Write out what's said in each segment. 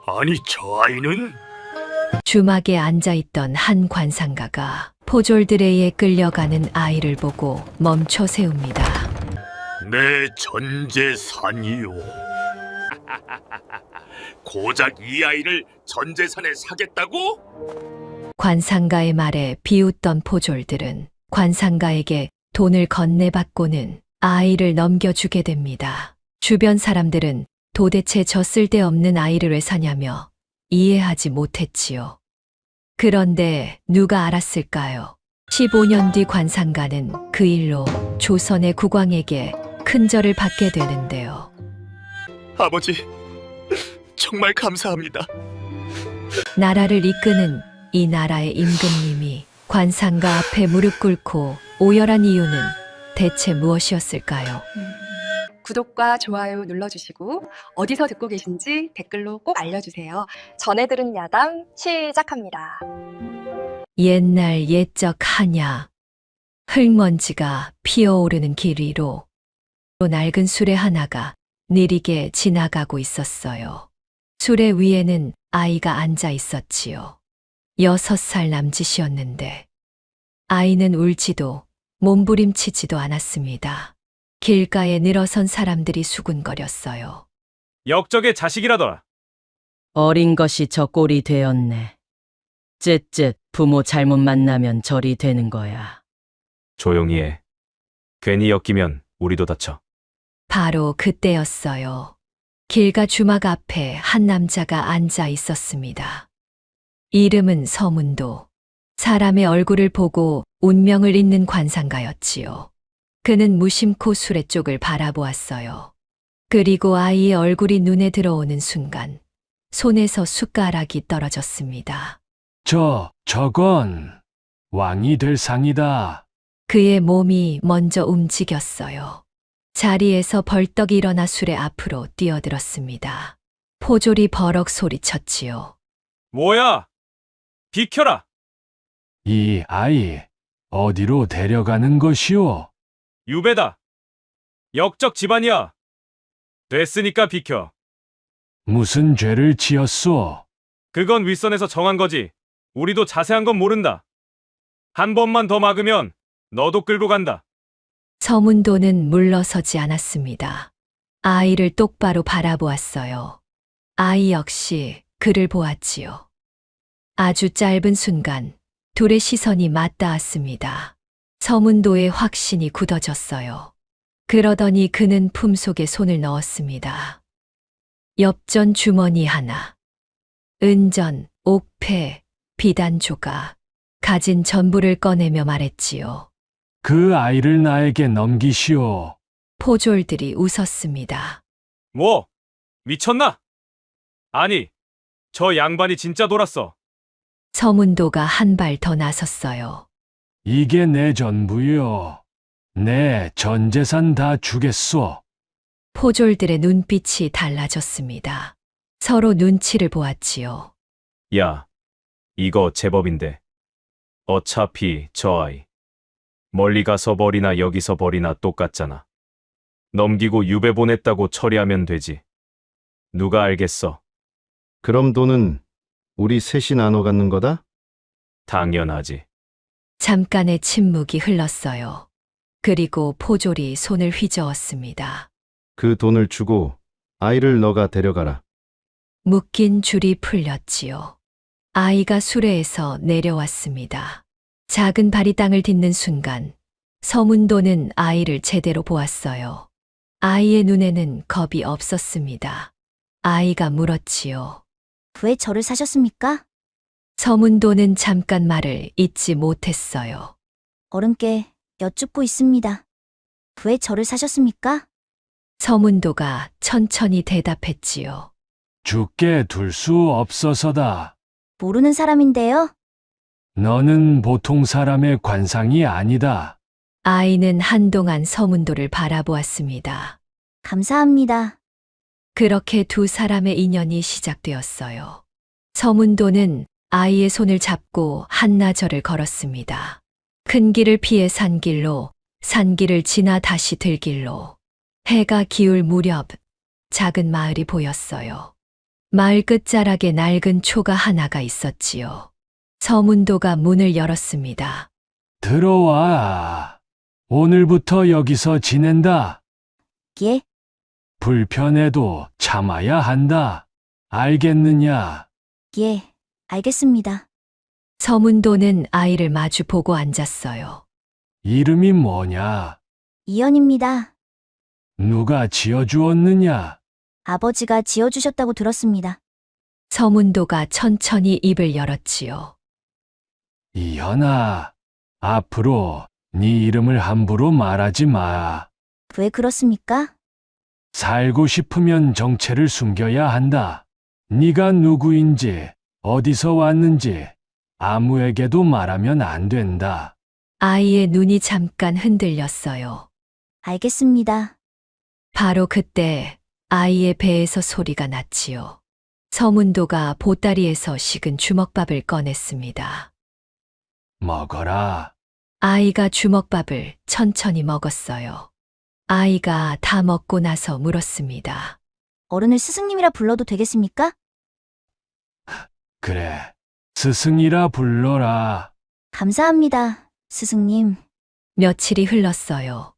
아니, 저 아이는? 주막에 앉아있던 한 관상가가 포졸들에 끌려가는 아이를 보고 멈춰 세웁니다. 내 전재산이요. 고작 이 아이를 전재산에 사겠다고? 관상가의 말에 비웃던 포졸들은 관상가에게 돈을 건네받고는 아이를 넘겨주게 됩니다. 주변 사람들은 도대체 저 쓸데없는 아이를 왜 사냐며 이해하지 못했지요. 그런데 누가 알았을까요? 15년 뒤 관상가는 그 일로 조선의 국왕에게 큰 절을 받게 되는데요. 아버지, 정말 감사합니다. 나라를 이끄는 이 나라의 임금님이 관상가 앞에 무릎 꿇고 오열한 이유는 대체 무엇이었을까요? 구독과 좋아요 눌러주시고 어디서 듣고 계신지 댓글로 꼭 알려주세요. 전해 들은 야담 시작합니다. 옛날 옛적 한야, 흙먼지가 피어오르는 길 위로 낡은 수레 하나가 느리게 지나가고 있었어요. 수레 위에는 아이가 앉아 있었지요. 6살 남짓이었는데 아이는 울지도 몸부림치지도 않았습니다. 길가에 늘어선 사람들이 수군거렸어요. 역적의 자식이라더라. 어린 것이 저 꼴이 되었네. 쯧쯧 부모 잘못 만나면 저리 되는 거야. 조용히 해. 괜히 엮이면 우리도 다쳐. 바로 그때였어요. 길가 주막 앞에 한 남자가 앉아 있었습니다. 이름은 서문도. 사람의 얼굴을 보고 운명을 잇는 관상가였지요. 그는 무심코 수레 쪽을 바라보았어요. 그리고 아이의 얼굴이 눈에 들어오는 순간 손에서 숟가락이 떨어졌습니다. 저건 왕이 될 상이다. 그의 몸이 먼저 움직였어요. 자리에서 벌떡 일어나 수레 앞으로 뛰어들었습니다. 포졸이 버럭 소리쳤지요. 뭐야? 비켜라! 이 아이 어디로 데려가는 것이오? 유배다. 역적 집안이야. 됐으니까 비켜. 무슨 죄를 지었소? 그건 윗선에서 정한 거지. 우리도 자세한 건 모른다. 한 번만 더 막으면 너도 끌고 간다. 서문도는 물러서지 않았습니다. 아이를 똑바로 바라보았어요. 아이 역시 그를 보았지요. 아주 짧은 순간 둘의 시선이 맞닿았습니다. 서문도의 확신이 굳어졌어요. 그러더니 그는 품속에 손을 넣었습니다. 엽전 주머니 하나, 은전, 옥패, 비단 조각, 가진 전부를 꺼내며 말했지요. 그 아이를 나에게 넘기시오. 포졸들이 웃었습니다. 뭐? 미쳤나? 아니, 저 양반이 진짜 돌았어. 서문도가 한 발 더 나섰어요. 이게 내 전부요. 내 전 재산 다 주겠소. 포졸들의 눈빛이 달라졌습니다. 서로 눈치를 보았지요. 야, 이거 제법인데. 어차피 저 아이. 멀리 가서 버리나 여기서 버리나 똑같잖아. 넘기고 유배 보냈다고 처리하면 되지. 누가 알겠어? 그럼 돈은 우리 셋이 나눠 갖는 거다? 당연하지. 잠깐의 침묵이 흘렀어요. 그리고 포졸이 손을 휘저었습니다. 그 돈을 주고 아이를 너가 데려가라. 묶인 줄이 풀렸지요. 아이가 수레에서 내려왔습니다. 작은 발이 땅을 딛는 순간 서문도는 아이를 제대로 보았어요. 아이의 눈에는 겁이 없었습니다. 아이가 물었지요. 왜 저를 사셨습니까? 서문도는 잠깐 말을 잇지 못했어요. 어른께 여쭙고 있습니다. 왜 저를 사셨습니까? 서문도가 천천히 대답했지요. 죽게 둘 수 없어서다. 모르는 사람인데요. 너는 보통 사람의 관상이 아니다. 아이는 한동안 서문도를 바라보았습니다. 감사합니다. 그렇게 두 사람의 인연이 시작되었어요. 서문도는 아이의 손을 잡고 한나절을 걸었습니다. 큰 길을 피해 산길로, 산길을 지나 다시 들길로. 해가 기울 무렵 작은 마을이 보였어요. 마을 끝자락에 낡은 초가 하나가 있었지요. 서문도가 문을 열었습니다. 들어와. 오늘부터 여기서 지낸다. 예, 불편해도 참아야 한다. 알겠느냐? 예, 알겠습니다. 서문도는 아이를 마주 보고 앉았어요. 이름이 뭐냐? 이연입니다. 누가 지어주었느냐? 아버지가 지어주셨다고 들었습니다. 서문도가 천천히 입을 열었지요. 이현아, 앞으로 네 이름을 함부로 말하지 마. 왜 그렇습니까? 살고 싶으면 정체를 숨겨야 한다. 네가 누구인지, 어디서 왔는지 아무에게도 말하면 안 된다. 아이의 눈이 잠깐 흔들렸어요. 알겠습니다. 바로 그때 아이의 배에서 소리가 났지요. 서문도가 보따리에서 식은 주먹밥을 꺼냈습니다. 먹어라. 아이가 주먹밥을 천천히 먹었어요. 아이가 다 먹고 나서 물었습니다. 어른을 스승님이라 불러도 되겠습니까? 그래, 스승이라 불러라. 감사합니다, 스승님. 며칠이 흘렀어요.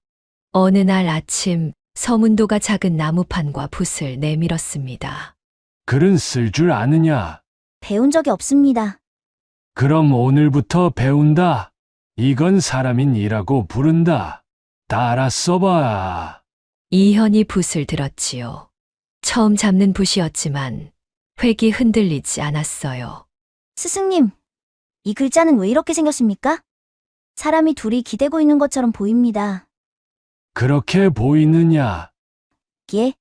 어느 날 아침 서문도가 작은 나무판과 붓을 내밀었습니다. 글은 쓸 줄 아느냐? 배운 적이 없습니다. 그럼 오늘부터 배운다. 이건 사람인이라고 부른다. 따라 써봐. 이현이 붓을 들었지요. 처음 잡는 붓이었지만 획이 흔들리지 않았어요. 스승님, 이 글자는 왜 이렇게 생겼습니까? 사람이 둘이 기대고 있는 것처럼 보입니다. 그렇게 보이느냐? 예.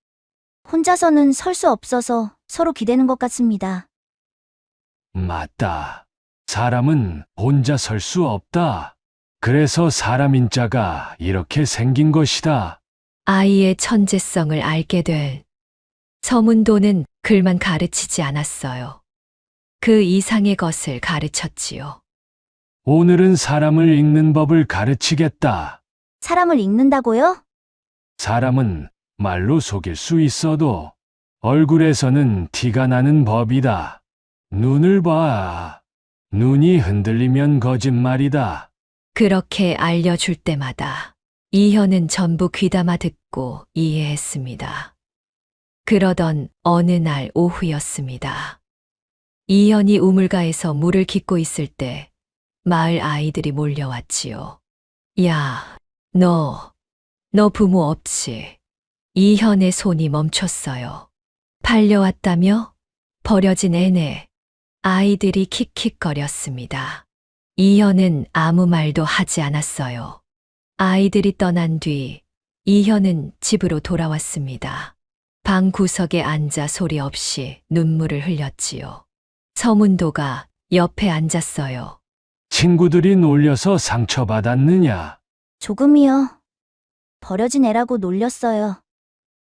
혼자서는 설 수 없어서 서로 기대는 것 같습니다. 맞다. 사람은 혼자 설 수 없다. 그래서 사람인 자가 이렇게 생긴 것이다. 아이의 천재성을 알게 된 서문도는 글만 가르치지 않았어요. 그 이상의 것을 가르쳤지요. 오늘은 사람을 읽는 법을 가르치겠다. 사람을 읽는다고요? 사람은 말로 속일 수 있어도 얼굴에서는 티가 나는 법이다. 눈을 봐. 눈이 흔들리면 거짓말이다. 그렇게 알려줄 때마다 이현은 전부 귀담아 듣고 이해했습니다. 그러던 어느 날 오후였습니다. 이현이 우물가에서 물을 깃고 있을 때 마을 아이들이 몰려왔지요. 야, 너 부모 없지? 이현의 손이 멈췄어요. 팔려왔다며? 버려진 애네. 아이들이 킥킥거렸습니다. 이현은 아무 말도 하지 않았어요. 아이들이 떠난 뒤 이현은 집으로 돌아왔습니다. 방 구석에 앉아 소리 없이 눈물을 흘렸지요. 서문도가 옆에 앉았어요. 친구들이 놀려서 상처받았느냐? 조금이요. 버려진 애라고 놀렸어요.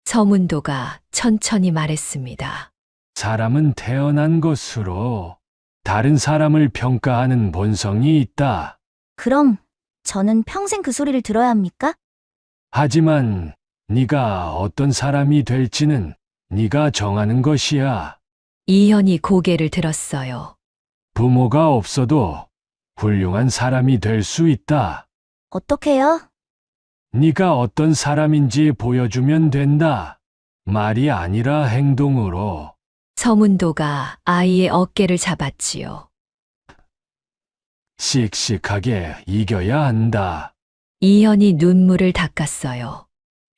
서문도가 천천히 말했습니다. 사람은 태어난 것으로 다른 사람을 평가하는 본성이 있다. 그럼 저는 평생 그 소리를 들어야 합니까? 하지만 네가 어떤 사람이 될지는 네가 정하는 것이야. 이현이 고개를 들었어요. 부모가 없어도 훌륭한 사람이 될 수 있다. 어떻게요? 네가 어떤 사람인지 보여주면 된다. 말이 아니라 행동으로. 서문도가 아이의 어깨를 잡았지요. 씩씩하게 이겨야 한다. 이현이 눈물을 닦았어요.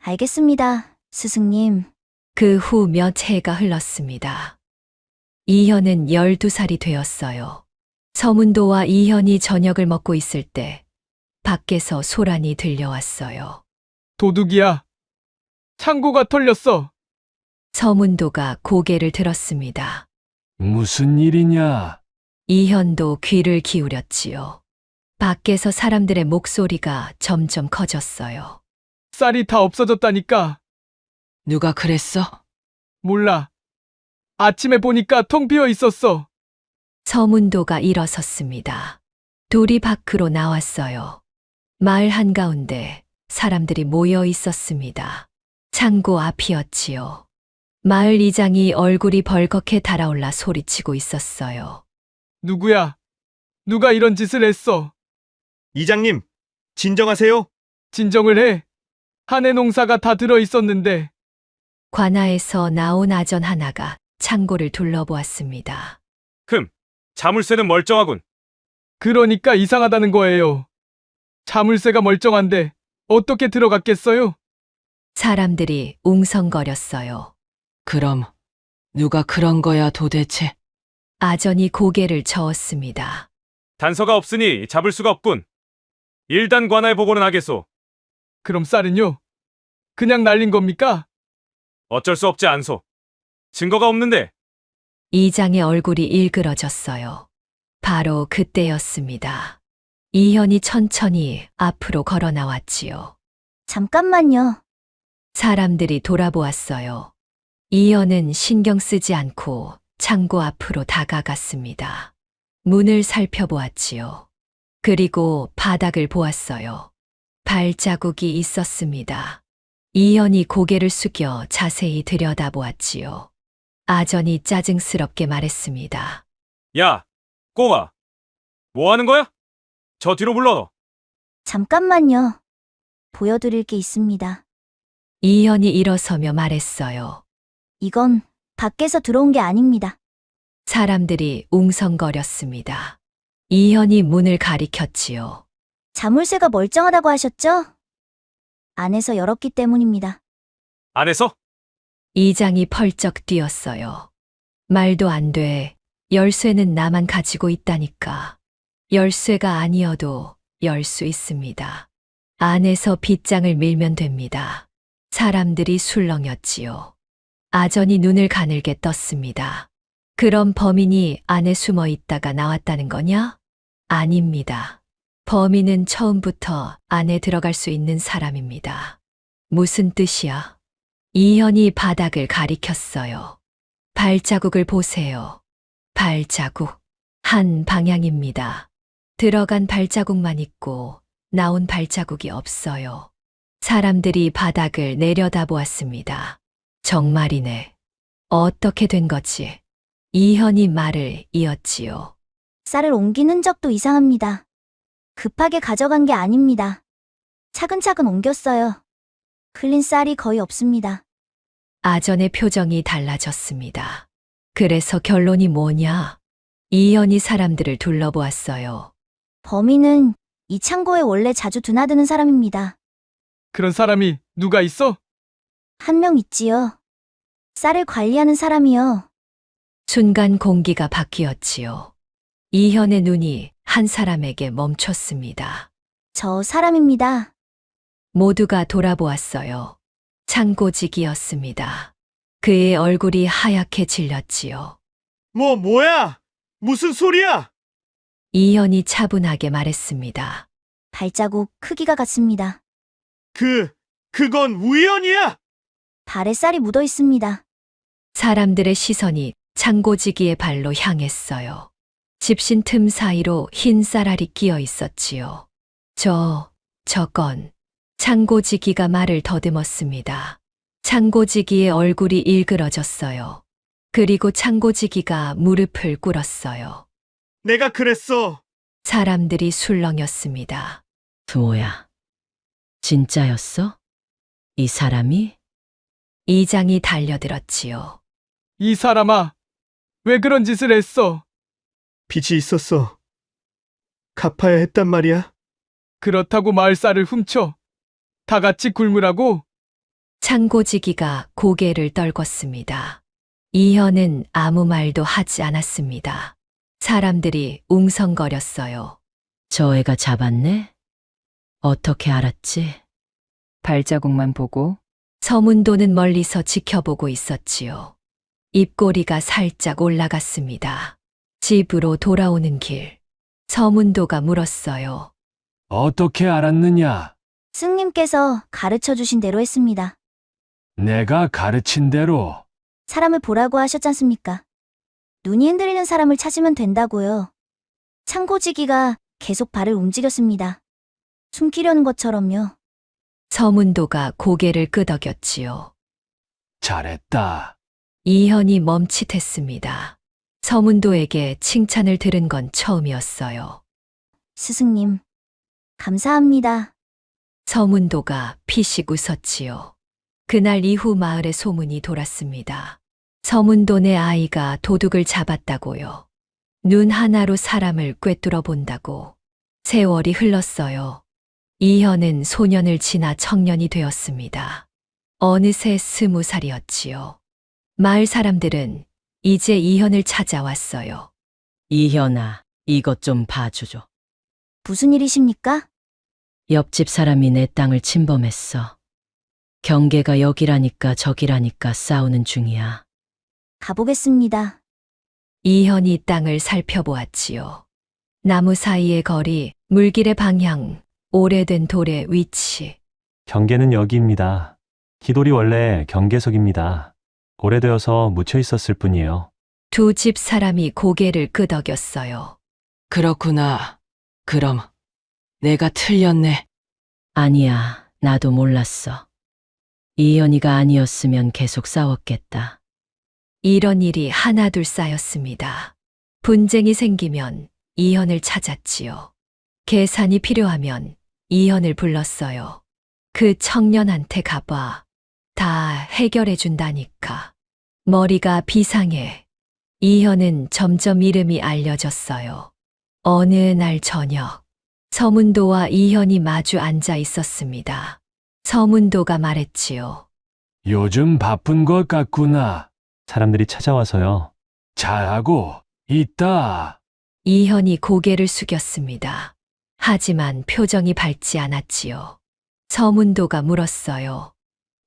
알겠습니다, 스승님. 그 후 몇 해가 흘렀습니다. 이현은 12살이 되었어요. 서문도와 이현이 저녁을 먹고 있을 때 밖에서 소란이 들려왔어요. 도둑이야. 창고가 털렸어. 서문도가 고개를 들었습니다. 무슨 일이냐? 이현도 귀를 기울였지요. 밖에서 사람들의 목소리가 점점 커졌어요. 쌀이 다 없어졌다니까. 누가 그랬어? 몰라. 아침에 보니까 텅 비어 있었어. 서문도가 일어섰습니다. 둘이 밖으로 나왔어요. 마을 한가운데 사람들이 모여 있었습니다. 창고 앞이었지요. 마을 이장이 얼굴이 벌겋게 달아올라 소리치고 있었어요. 누구야? 누가 이런 짓을 했어? 이장님, 진정하세요. 진정을 해. 한 해 농사가 다 들어 있었는데. 관아에서 나온 아전 하나가 창고를 둘러보았습니다. 자물쇠는 멀쩡하군. 그러니까 이상하다는 거예요. 자물쇠가 멀쩡한데 어떻게 들어갔겠어요? 사람들이 웅성거렸어요. 그럼 누가 그런 거야 도대체? 아전이 고개를 저었습니다. 단서가 없으니 잡을 수가 없군. 일단 관아에 보고는 하겠소. 그럼 쌀은요? 그냥 날린 겁니까? 어쩔 수 없지 않소. 증거가 없는데. 이장의 얼굴이 일그러졌어요. 바로 그때였습니다. 이현이 천천히 앞으로 걸어 나왔지요. 잠깐만요. 사람들이 돌아보았어요. 이현은 신경 쓰지 않고 창고 앞으로 다가갔습니다. 문을 살펴보았지요. 그리고 바닥을 보았어요. 발자국이 있었습니다. 이현이 고개를 숙여 자세히 들여다보았지요. 아전이 짜증스럽게 말했습니다. 야, 꼬마. 뭐 하는 거야? 저 뒤로 물러너. 잠깐만요. 보여드릴 게 있습니다. 이현이 일어서며 말했어요. 이건 밖에서 들어온 게 아닙니다. 사람들이 웅성거렸습니다. 이현이 문을 가리켰지요. 자물쇠가 멀쩡하다고 하셨죠? 안에서 열었기 때문입니다. 안에서? 이장이 펄쩍 뛰었어요. 말도 안 돼. 열쇠는 나만 가지고 있다니까. 열쇠가 아니어도 열 수 있습니다. 안에서 빗장을 밀면 됩니다. 사람들이 술렁였지요. 아전이 눈을 가늘게 떴습니다. 그럼 범인이 안에 숨어 있다가 나왔다는 거냐? 아닙니다. 범인은 처음부터 안에 들어갈 수 있는 사람입니다. 무슨 뜻이야? 이현이 바닥을 가리켰어요. 발자국을 보세요. 발자국. 한 방향입니다. 들어간 발자국만 있고 나온 발자국이 없어요. 사람들이 바닥을 내려다보았습니다. 정말이네. 어떻게 된 거지? 이현이 말을 이었지요. 쌀을 옮긴 흔적도 이상합니다. 급하게 가져간 게 아닙니다. 차근차근 옮겼어요. 흘린 쌀이 거의 없습니다. 아전의 표정이 달라졌습니다. 그래서 결론이 뭐냐? 이현이 사람들을 둘러보았어요. 범인은 이 창고에 원래 자주 드나드는 사람입니다. 그런 사람이 누가 있어? 한 명 있지요. 쌀을 관리하는 사람이요. 순간 공기가 바뀌었지요. 이현의 눈이 한 사람에게 멈췄습니다. 저 사람입니다. 모두가 돌아보았어요. 창고직이었습니다. 그의 얼굴이 하얗게 질렸지요. 뭐야? 무슨 소리야? 이현이 차분하게 말했습니다. 발자국 크기가 같습니다. 그건 우연이야? 발에 쌀이 묻어 있습니다. 사람들의 시선이 창고지기의 발로 향했어요. 집신 틈 사이로 흰 쌀알이 끼어 있었지요. 저건. 창고지기가 말을 더듬었습니다. 창고지기의 얼굴이 일그러졌어요. 그리고 창고지기가 무릎을 꿇었어요. 내가 그랬어. 사람들이 술렁였습니다. 부모야. 진짜였어? 이 사람이? 이장이 달려들었지요. 이 사람아, 왜 그런 짓을 했어? 빚이 있었어. 갚아야 했단 말이야. 그렇다고 마을 쌀을 훔쳐 다 같이 굶으라고? 창고지기가 고개를 떨궜습니다. 이현은 아무 말도 하지 않았습니다. 사람들이 웅성거렸어요. 저 애가 잡았네? 어떻게 알았지? 발자국만 보고 서문도는 멀리서 지켜보고 있었지요. 입꼬리가 살짝 올라갔습니다. 집으로 돌아오는 길. 서문도가 물었어요. 어떻게 알았느냐? 스님께서 가르쳐 주신 대로 했습니다. 내가 가르친 대로. 사람을 보라고 하셨지 않습니까? 눈이 흔들리는 사람을 찾으면 된다고요. 창고지기가 계속 발을 움직였습니다. 숨기려는 것처럼요. 서문도가 고개를 끄덕였지요. 잘했다. 이현이 멈칫했습니다. 서문도에게 칭찬을 들은 건 처음이었어요. 스승님, 감사합니다. 서문도가 피식 웃었지요. 그날 이후 마을에 소문이 돌았습니다. 서문도네 아이가 도둑을 잡았다고요. 눈 하나로 사람을 꿰뚫어 본다고. 세월이 흘렀어요. 이현은 소년을 지나 청년이 되었습니다. 어느새 20살이었지요. 마을 사람들은 이제 이현을 찾아왔어요. 이현아, 이것 좀 봐주죠. 무슨 일이십니까? 옆집 사람이 내 땅을 침범했어. 경계가 여기라니까 저기라니까 싸우는 중이야. 가보겠습니다. 이현이 땅을 살펴보았지요. 나무 사이의 거리, 물길의 방향, 오래된 돌의 위치. 경계는 여기입니다. 기돌이 원래 경계석입니다. 오래되어서 묻혀 있었을 뿐이에요. 두 집 사람이 고개를 끄덕였어요. 그렇구나. 그럼 내가 틀렸네. 아니야, 나도 몰랐어. 이현이가 아니었으면 계속 싸웠겠다. 이런 일이 하나둘 쌓였습니다. 분쟁이 생기면 이현을 찾았지요. 계산이 필요하면 이현을 불렀어요. 그 청년한테 가봐. 다 해결해 준다니까. 머리가 비상해. 이현은 점점 이름이 알려졌어요. 어느 날 저녁, 서문도와 이현이 마주 앉아 있었습니다. 서문도가 말했지요. 요즘 바쁜 것 같구나. 사람들이 찾아와서요. 잘하고 있다. 이현이 고개를 숙였습니다. 하지만 표정이 밝지 않았지요. 서문도가 물었어요.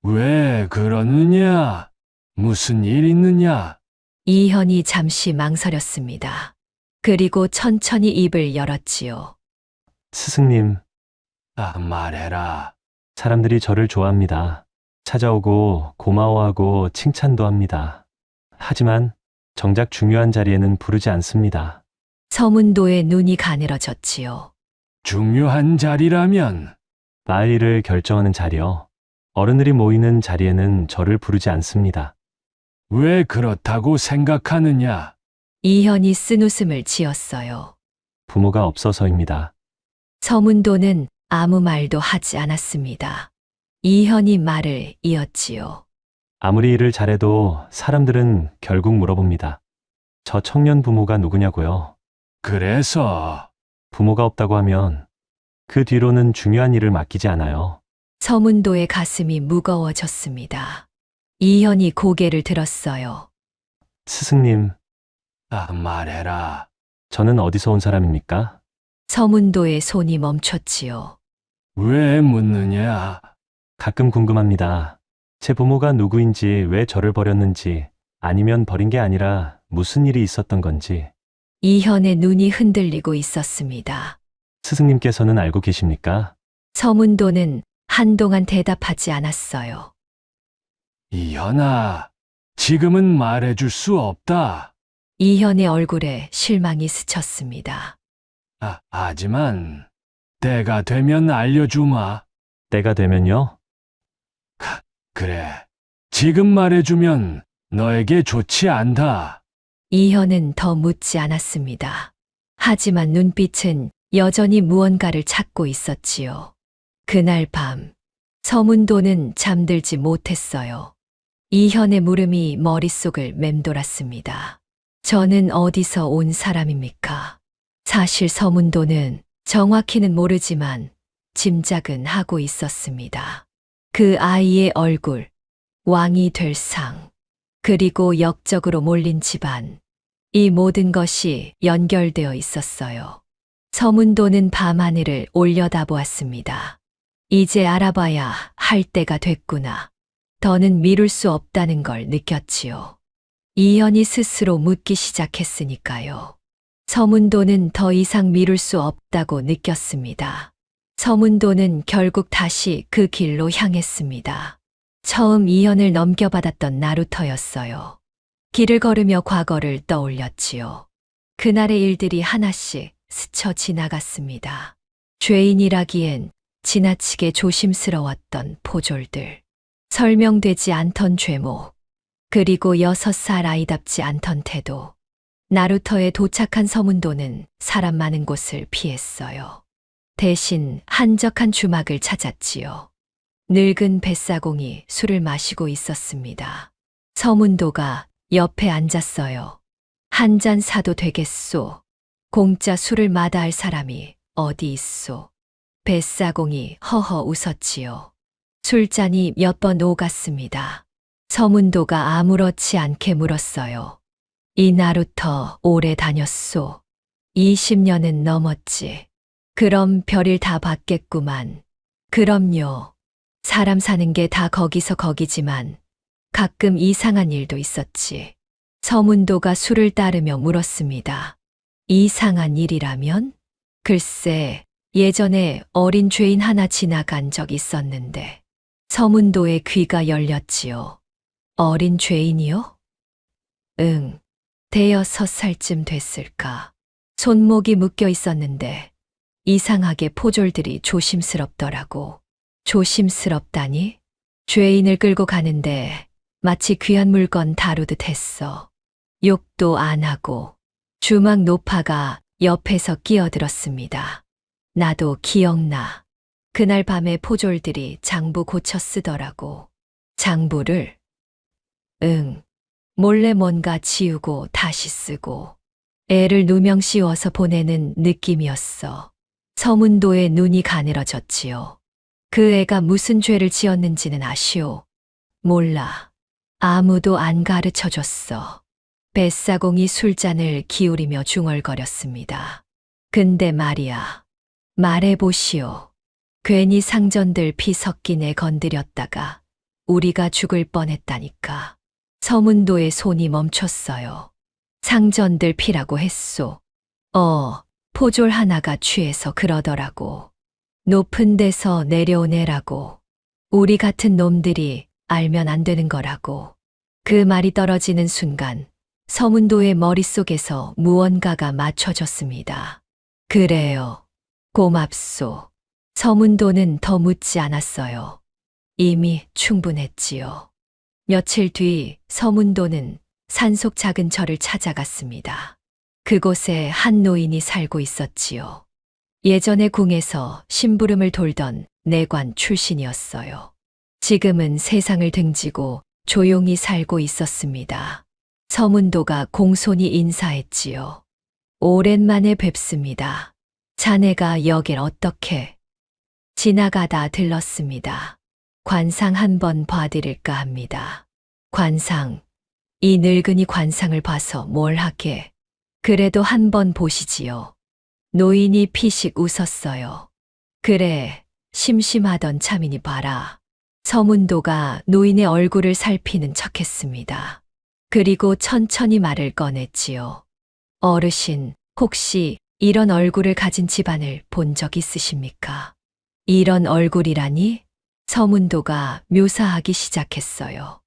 왜 그러느냐? 무슨 일 있느냐? 이현이 잠시 망설였습니다. 그리고 천천히 입을 열었지요. 스승님, 말해라. 사람들이 저를 좋아합니다. 찾아오고 고마워하고 칭찬도 합니다. 하지만 정작 중요한 자리에는 부르지 않습니다. 서문도의 눈이 가늘어졌지요. 중요한 자리라면 마을 일을 결정하는 자리요. 어른들이 모이는 자리에는 저를 부르지 않습니다. 왜 그렇다고 생각하느냐? 이현이 쓴웃음을 지었어요. 부모가 없어서입니다. 서문도는 아무 말도 하지 않았습니다. 이현이 말을 이었지요. 아무리 일을 잘해도 사람들은 결국 물어봅니다. 저 청년 부모가 누구냐고요. 그래서 부모가 없다고 하면 그 뒤로는 중요한 일을 맡기지 않아요. 서문도의 가슴이 무거워졌습니다. 이현이 고개를 들었어요. 스승님, 말해라. 저는 어디서 온 사람입니까? 서문도의 손이 멈췄지요. 왜 묻느냐? 가끔 궁금합니다. 제 부모가 누구인지, 왜 저를 버렸는지, 아니면 버린 게 아니라 무슨 일이 있었던 건지. 이현의 눈이 흔들리고 있었습니다. 스승님께서는 알고 계십니까? 서문도는 한동안 대답하지 않았어요. 이현아, 지금은 말해줄 수 없다. 이현의 얼굴에 실망이 스쳤습니다. 하지만 때가 되면 알려주마. 때가 되면요? 그래. 지금 말해주면 너에게 좋지 않다. 이현은 더 묻지 않았습니다. 하지만 눈빛은 여전히 무언가를 찾고 있었지요. 그날 밤, 서문도는 잠들지 못했어요. 이현의 물음이 머릿속을 맴돌았습니다. 저는 어디서 온 사람입니까? 사실 서문도는 정확히는 모르지만 짐작은 하고 있었습니다. 그 아이의 얼굴, 왕이 될 상, 그리고 역적으로 몰린 집안, 이 모든 것이 연결되어 있었어요. 서문도는 밤하늘을 올려다보았습니다. 이제 알아봐야 할 때가 됐구나. 더는 미룰 수 없다는 걸 느꼈지요. 이현이 스스로 묻기 시작했으니까요. 서문도는 더 이상 미룰 수 없다고 느꼈습니다. 서문도는 결국 다시 그 길로 향했습니다. 처음 이현을 넘겨받았던 나루터였어요. 길을 걸으며 과거를 떠올렸지요. 그날의 일들이 하나씩 스쳐 지나갔습니다. 죄인이라기엔 지나치게 조심스러웠던 포졸들, 설명되지 않던 죄목, 그리고 6살 아이답지 않던 태도. 나루터에 도착한 서문도는 사람 많은 곳을 피했어요. 대신 한적한 주막을 찾았지요. 늙은 뱃사공이 술을 마시고 있었습니다. 서문도가 옆에 앉았어요. 한 잔 사도 되겠소. 공짜 술을 마다할 사람이 어디 있소. 뱃사공이 허허 웃었지요. 술잔이 몇 번 오갔습니다. 서문도가 아무렇지 않게 물었어요. 이 나루터 오래 다녔소. 20년은 넘었지. 그럼 별일 다 봤겠구만. 그럼요. 사람 사는 게 다 거기서 거기지만 가끔 이상한 일도 있었지. 서문도가 술을 따르며 물었습니다. 이상한 일이라면? 글쎄, 예전에 어린 죄인 하나 지나간 적 있었는데 서문도의 귀가 열렸지요. 어린 죄인이요? 응. 5살쯤 됐을까. 손목이 묶여 있었는데 이상하게 포졸들이 조심스럽더라고. 조심스럽다니? 죄인을 끌고 가는데 마치 귀한 물건 다루듯 했어. 욕도 안 하고 주막 노파가 옆에서 끼어들었습니다. 나도 기억나. 그날 밤에 포졸들이 장부 고쳐 쓰더라고. 장부를? 응. 몰래 뭔가 지우고 다시 쓰고 애를 누명 씌워서 보내는 느낌이었어. 서문도의 눈이 가늘어졌지요. 그 애가 무슨 죄를 지었는지는 아시오? 몰라. 아무도 안 가르쳐줬어. 뱃사공이 술잔을 기울이며 중얼거렸습니다. 근데 말이야. 말해보시오. 괜히 상전들 피 섞인 애 건드렸다가 우리가 죽을 뻔했다니까. 서문도의 손이 멈췄어요. 상전들 피라고 했소. 포졸 하나가 취해서 그러더라고. 높은 데서 내려온 애라고. 우리 같은 놈들이 알면 안 되는 거라고. 그 말이 떨어지는 순간 서문도의 머릿속에서 무언가가 맞춰졌습니다. 그래요. 고맙소. 서문도는 더 묻지 않았어요. 이미 충분했지요. 며칠 뒤 서문도는 산속 작은 절을 찾아갔습니다. 그곳에 한 노인이 살고 있었지요. 예전에 궁에서 심부름을 돌던 내관 출신이었어요. 지금은 세상을 등지고 조용히 살고 있었습니다. 서문도가 공손히 인사했지요. 오랜만에 뵙습니다. 자네가 여길 어떻게? 지나가다 들렀습니다. 관상 한번 봐드릴까 합니다. 관상. 이 늙은이 관상을 봐서 뭘 하게. 그래도 한번 보시지요. 노인이 피식 웃었어요. 그래, 심심하던 참이니 봐라. 서문도가 노인의 얼굴을 살피는 척했습니다. 그리고 천천히 말을 꺼냈지요. 어르신, 혹시 이런 얼굴을 가진 집안을 본 적 있으십니까? 이런 얼굴이라니? 서문도가 묘사하기 시작했어요.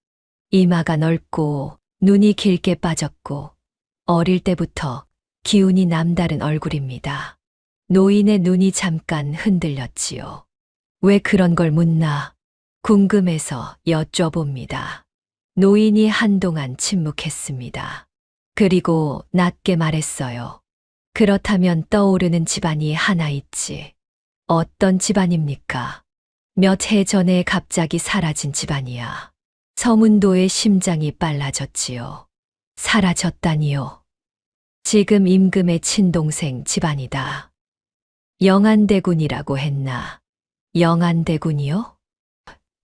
이마가 넓고 눈이 길게 빠졌고 어릴 때부터 기운이 남다른 얼굴입니다. 노인의 눈이 잠깐 흔들렸지요. 왜 그런 걸 묻나? 궁금해서 여쭤봅니다. 노인이 한동안 침묵했습니다. 그리고 낮게 말했어요. 그렇다면 떠오르는 집안이 하나 있지. 어떤 집안입니까? 몇 해 전에 갑자기 사라진 집안이야. 서문도의 심장이 빨라졌지요. 사라졌다니요. 지금 임금의 친동생 집안이다. 영안대군이라고 했나? 영안대군이요?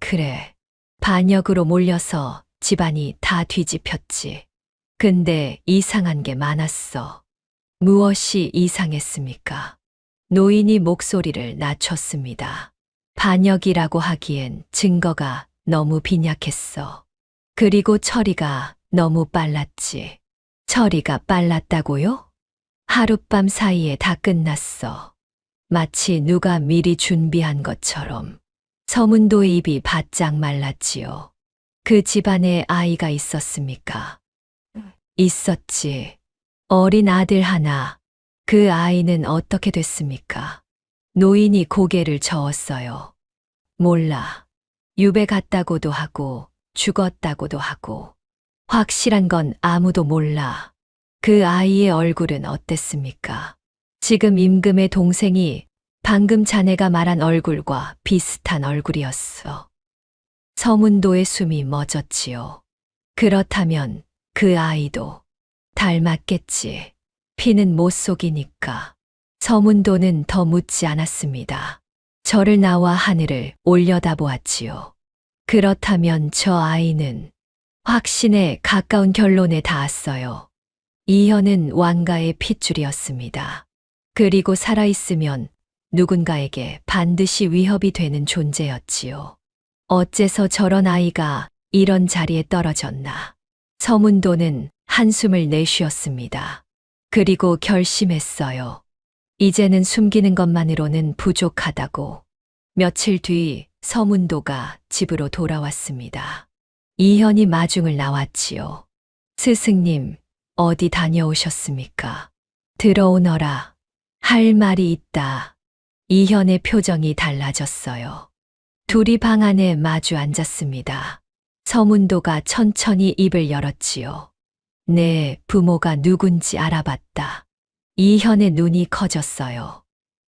그래. 반역으로 몰려서 집안이 다 뒤집혔지. 근데 이상한 게 많았어. 무엇이 이상했습니까? 노인이 목소리를 낮췄습니다. 반역이라고 하기엔 증거가 너무 빈약했어. 그리고 처리가 너무 빨랐지. 처리가 빨랐다고요? 하룻밤 사이에 다 끝났어. 마치 누가 미리 준비한 것처럼. 서문도의 입이 바짝 말랐지요. 그 집안에 아이가 있었습니까? 있었지. 어린 아들 하나. 그 아이는 어떻게 됐습니까? 노인이 고개를 저었어요. 몰라. 유배 갔다고도 하고 죽었다고도 하고 확실한 건 아무도 몰라. 그 아이의 얼굴은 어땠습니까? 지금 임금의 동생이 방금 자네가 말한 얼굴과 비슷한 얼굴이었어. 서문도의 숨이 멎었지요. 그렇다면 그 아이도 닮았겠지. 피는 못 속이니까. 서문도는 더 묻지 않았습니다. 저를 나와 하늘을 올려다보았지요. 그렇다면 저 아이는 확신에 가까운 결론에 닿았어요. 이현은 왕가의 핏줄이었습니다. 그리고 살아있으면 누군가에게 반드시 위협이 되는 존재였지요. 어째서 저런 아이가 이런 자리에 떨어졌나. 서문도는 한숨을 내쉬었습니다. 그리고 결심했어요. 이제는 숨기는 것만으로는 부족하다고. 며칠 뒤 서문도가 집으로 돌아왔습니다. 이현이 마중을 나왔지요. 스승님, 어디 다녀오셨습니까? 들어오너라. 할 말이 있다. 이현의 표정이 달라졌어요. 둘이 방 안에 마주 앉았습니다. 서문도가 천천히 입을 열었지요. 내 부모가 누군지 알아봤다. 이현의 눈이 커졌어요.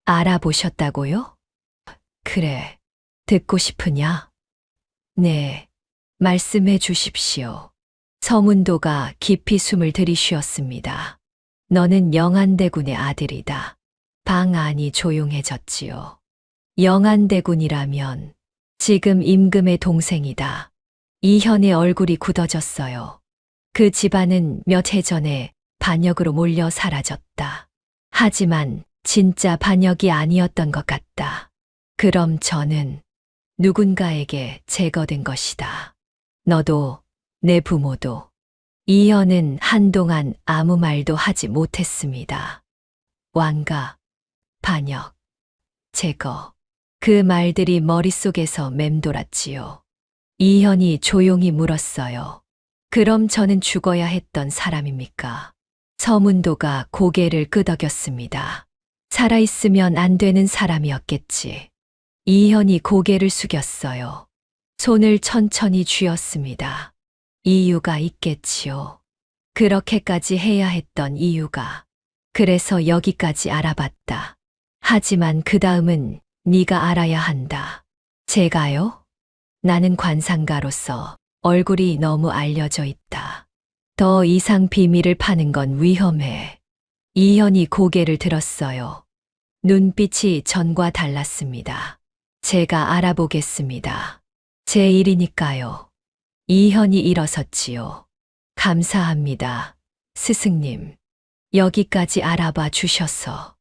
알아보셨다고요? 그래. 듣고 싶으냐? 네. 말씀해 주십시오. 서문도가 깊이 숨을 들이쉬었습니다. 너는 영안대군의 아들이다. 방 안이 조용해졌지요. 영안대군이라면 지금 임금의 동생이다. 이현의 얼굴이 굳어졌어요. 그 집안은 몇 해 전에 반역으로 몰려 사라졌다. 하지만 진짜 반역이 아니었던 것 같다. 그럼 저는 누군가에게 제거된 것이다. 너도 내 부모도. 이현은 한동안 아무 말도 하지 못했습니다. 왕가, 반역, 제거. 그 말들이 머릿속에서 맴돌았지요. 이현이 조용히 물었어요. 그럼 저는 죽어야 했던 사람입니까? 서문도가 고개를 끄덕였습니다. 살아있으면 안 되는 사람이었겠지. 이현이 고개를 숙였어요. 손을 천천히 쥐었습니다. 이유가 있겠지요. 그렇게까지 해야 했던 이유가. 그래서 여기까지 알아봤다. 하지만 그 다음은 네가 알아야 한다. 제가요? 나는 관상가로서 얼굴이 너무 알려져 있다. 더 이상 비밀을 파는 건 위험해. 이현이 고개를 들었어요. 눈빛이 전과 달랐습니다. 제가 알아보겠습니다. 제 일이니까요. 이현이 일어섰지요. 감사합니다. 스승님. 여기까지 알아봐 주셔서.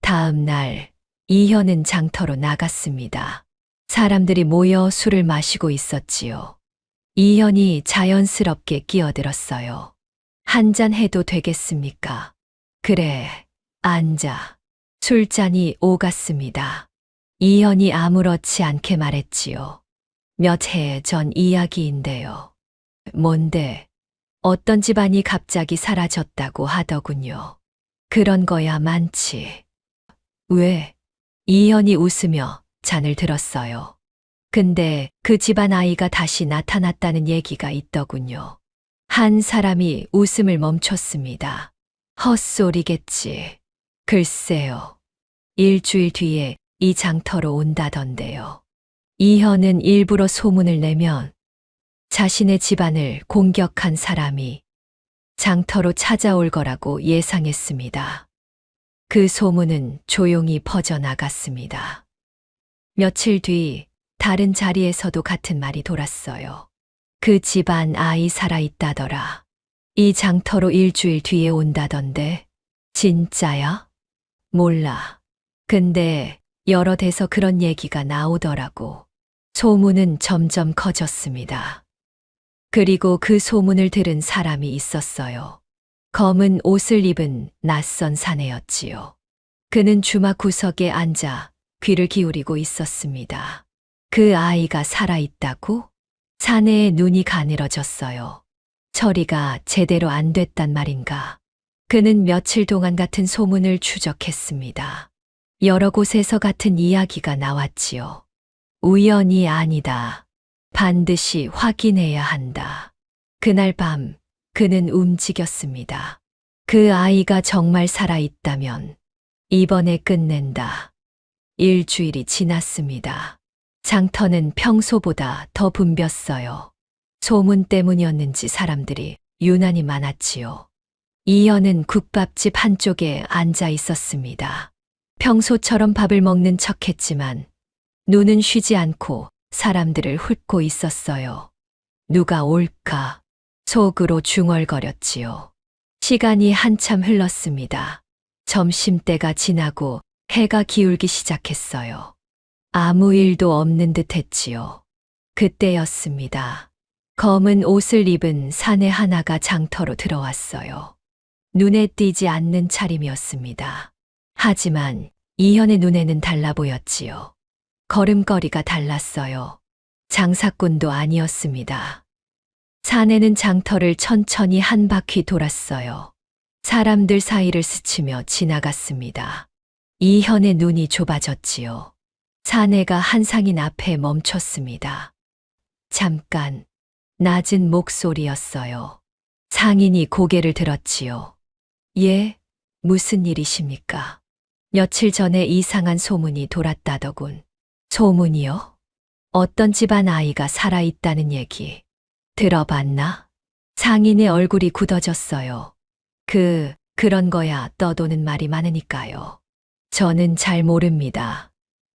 다음 날 이현은 장터로 나갔습니다. 사람들이 모여 술을 마시고 있었지요. 이현이 자연스럽게 끼어들었어요. 한잔 해도 되겠습니까? 그래, 앉아. 술잔이 오갔습니다. 이현이 아무렇지 않게 말했지요. 몇 해 전 이야기인데요. 뭔데? 어떤 집안이 갑자기 사라졌다고 하더군요. 그런 거야 많지. 왜? 이현이 웃으며 잔을 들었어요. 근데 그 집안 아이가 다시 나타났다는 얘기가 있더군요. 한 사람이 웃음을 멈췄습니다. 헛소리겠지. 글쎄요. 일주일 뒤에 이 장터로 온다던데요. 이현은 일부러 소문을 내면 자신의 집안을 공격한 사람이 장터로 찾아올 거라고 예상했습니다. 그 소문은 조용히 퍼져나갔습니다. 며칠 뒤 다른 자리에서도 같은 말이 돌았어요. 그 집안 아이 살아있다더라. 이 장터로 일주일 뒤에 온다던데. 진짜야? 몰라. 근데 여러 데서 그런 얘기가 나오더라고. 소문은 점점 커졌습니다. 그리고 그 소문을 들은 사람이 있었어요. 검은 옷을 입은 낯선 사내였지요. 그는 주막 구석에 앉아 귀를 기울이고 있었습니다. 그 아이가 살아있다고? 사내의 눈이 가늘어졌어요. 처리가 제대로 안 됐단 말인가. 그는 며칠 동안 같은 소문을 추적했습니다. 여러 곳에서 같은 이야기가 나왔지요. 우연이 아니다. 반드시 확인해야 한다. 그날 밤 그는 움직였습니다. 그 아이가 정말 살아있다면 이번에 끝낸다. 일주일이 지났습니다. 장터는 평소보다 더 붐볐어요. 소문 때문이었는지 사람들이 유난히 많았지요. 이현은 국밥집 한쪽에 앉아 있었습니다. 평소처럼 밥을 먹는 척했지만 눈은 쉬지 않고 사람들을 훑고 있었어요. 누가 올까? 속으로 중얼거렸지요. 시간이 한참 흘렀습니다. 점심때가 지나고 해가 기울기 시작했어요. 아무 일도 없는 듯 했지요. 그때였습니다. 검은 옷을 입은 사내 하나가 장터로 들어왔어요. 눈에 띄지 않는 차림이었습니다. 하지만 이현의 눈에는 달라 보였지요. 걸음걸이가 달랐어요. 장사꾼도 아니었습니다. 사내는 장터를 천천히 한 바퀴 돌았어요. 사람들 사이를 스치며 지나갔습니다. 이현의 눈이 좁아졌지요. 사내가 한 상인 앞에 멈췄습니다. 잠깐, 낮은 목소리였어요. 상인이 고개를 들었지요. 예, 무슨 일이십니까? 며칠 전에 이상한 소문이 돌았다더군. 소문이요? 어떤 집안 아이가 살아있다는 얘기. 들어봤나? 상인의 얼굴이 굳어졌어요. 그런 거야 떠도는 말이 많으니까요. 저는 잘 모릅니다.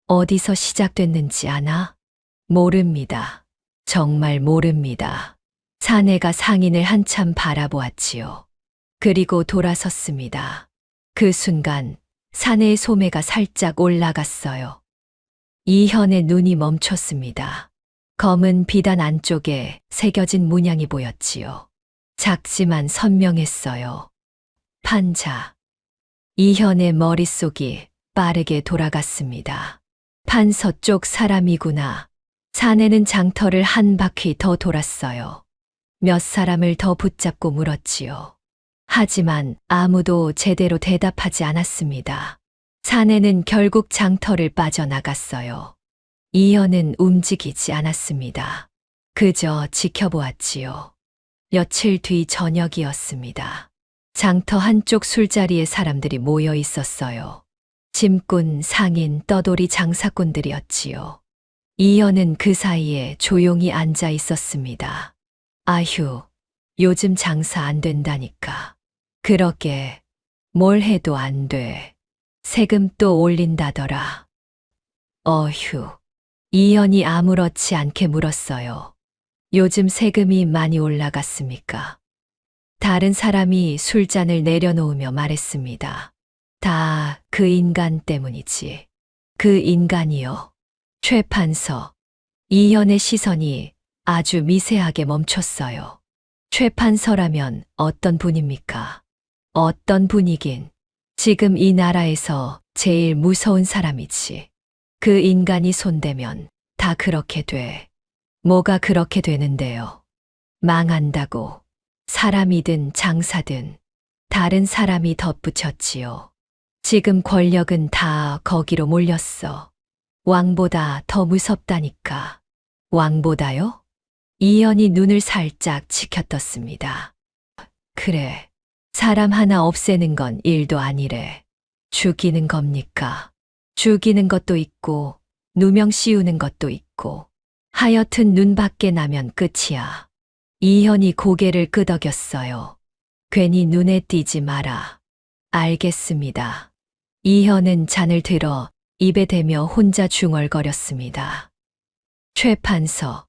어디서 시작됐는지 아나? 모릅니다. 정말 모릅니다. 사내가 상인을 한참 바라보았지요. 그리고 돌아섰습니다. 그 순간 사내의 소매가 살짝 올라갔어요. 이현의 눈이 멈췄습니다. 검은 비단 안쪽에 새겨진 문양이 보였지요. 작지만 선명했어요. 판자. 이현의 머릿속이 빠르게 돌아갔습니다. 판서 쪽 사람이구나. 사내는 장터를 한 바퀴 더 돌았어요. 몇 사람을 더 붙잡고 물었지요. 하지만 아무도 제대로 대답하지 않았습니다. 사내는 결국 장터를 빠져나갔어요. 이현은 움직이지 않았습니다. 그저 지켜보았지요. 며칠 뒤 저녁이었습니다. 장터 한쪽 술자리에 사람들이 모여 있었어요. 짐꾼, 상인, 떠돌이 장사꾼들이었지요. 이현은 그 사이에 조용히 앉아 있었습니다. 아휴, 요즘 장사 안 된다니까. 그러게, 뭘 해도 안 돼. 세금 또 올린다더라. 어휴. 이현이 아무렇지 않게 물었어요. 요즘 세금이 많이 올라갔습니까? 다른 사람이 술잔을 내려놓으며 말했습니다. 다 그 인간 때문이지. 그 인간이요. 최판서. 이현의 시선이 아주 미세하게 멈췄어요. 최판서라면 어떤 분입니까? 어떤 분이긴. 지금 이 나라에서 제일 무서운 사람이지. 그 인간이 손대면 다 그렇게 돼. 뭐가 그렇게 되는데요? 망한다고. 사람이든 장사든 다른 사람이 덧붙였지요. 지금 권력은 다 거기로 몰렸어. 왕보다 더 무섭다니까. 왕보다요? 이현이 눈을 살짝 치켜떴습니다. 그래. 사람 하나 없애는 건 일도 아니래. 죽이는 겁니까? 죽이는 것도 있고, 누명 씌우는 것도 있고, 하여튼 눈 밖에 나면 끝이야. 이현이 고개를 끄덕였어요. 괜히 눈에 띄지 마라. 알겠습니다. 이현은 잔을 들어 입에 대며 혼자 중얼거렸습니다. 최판서.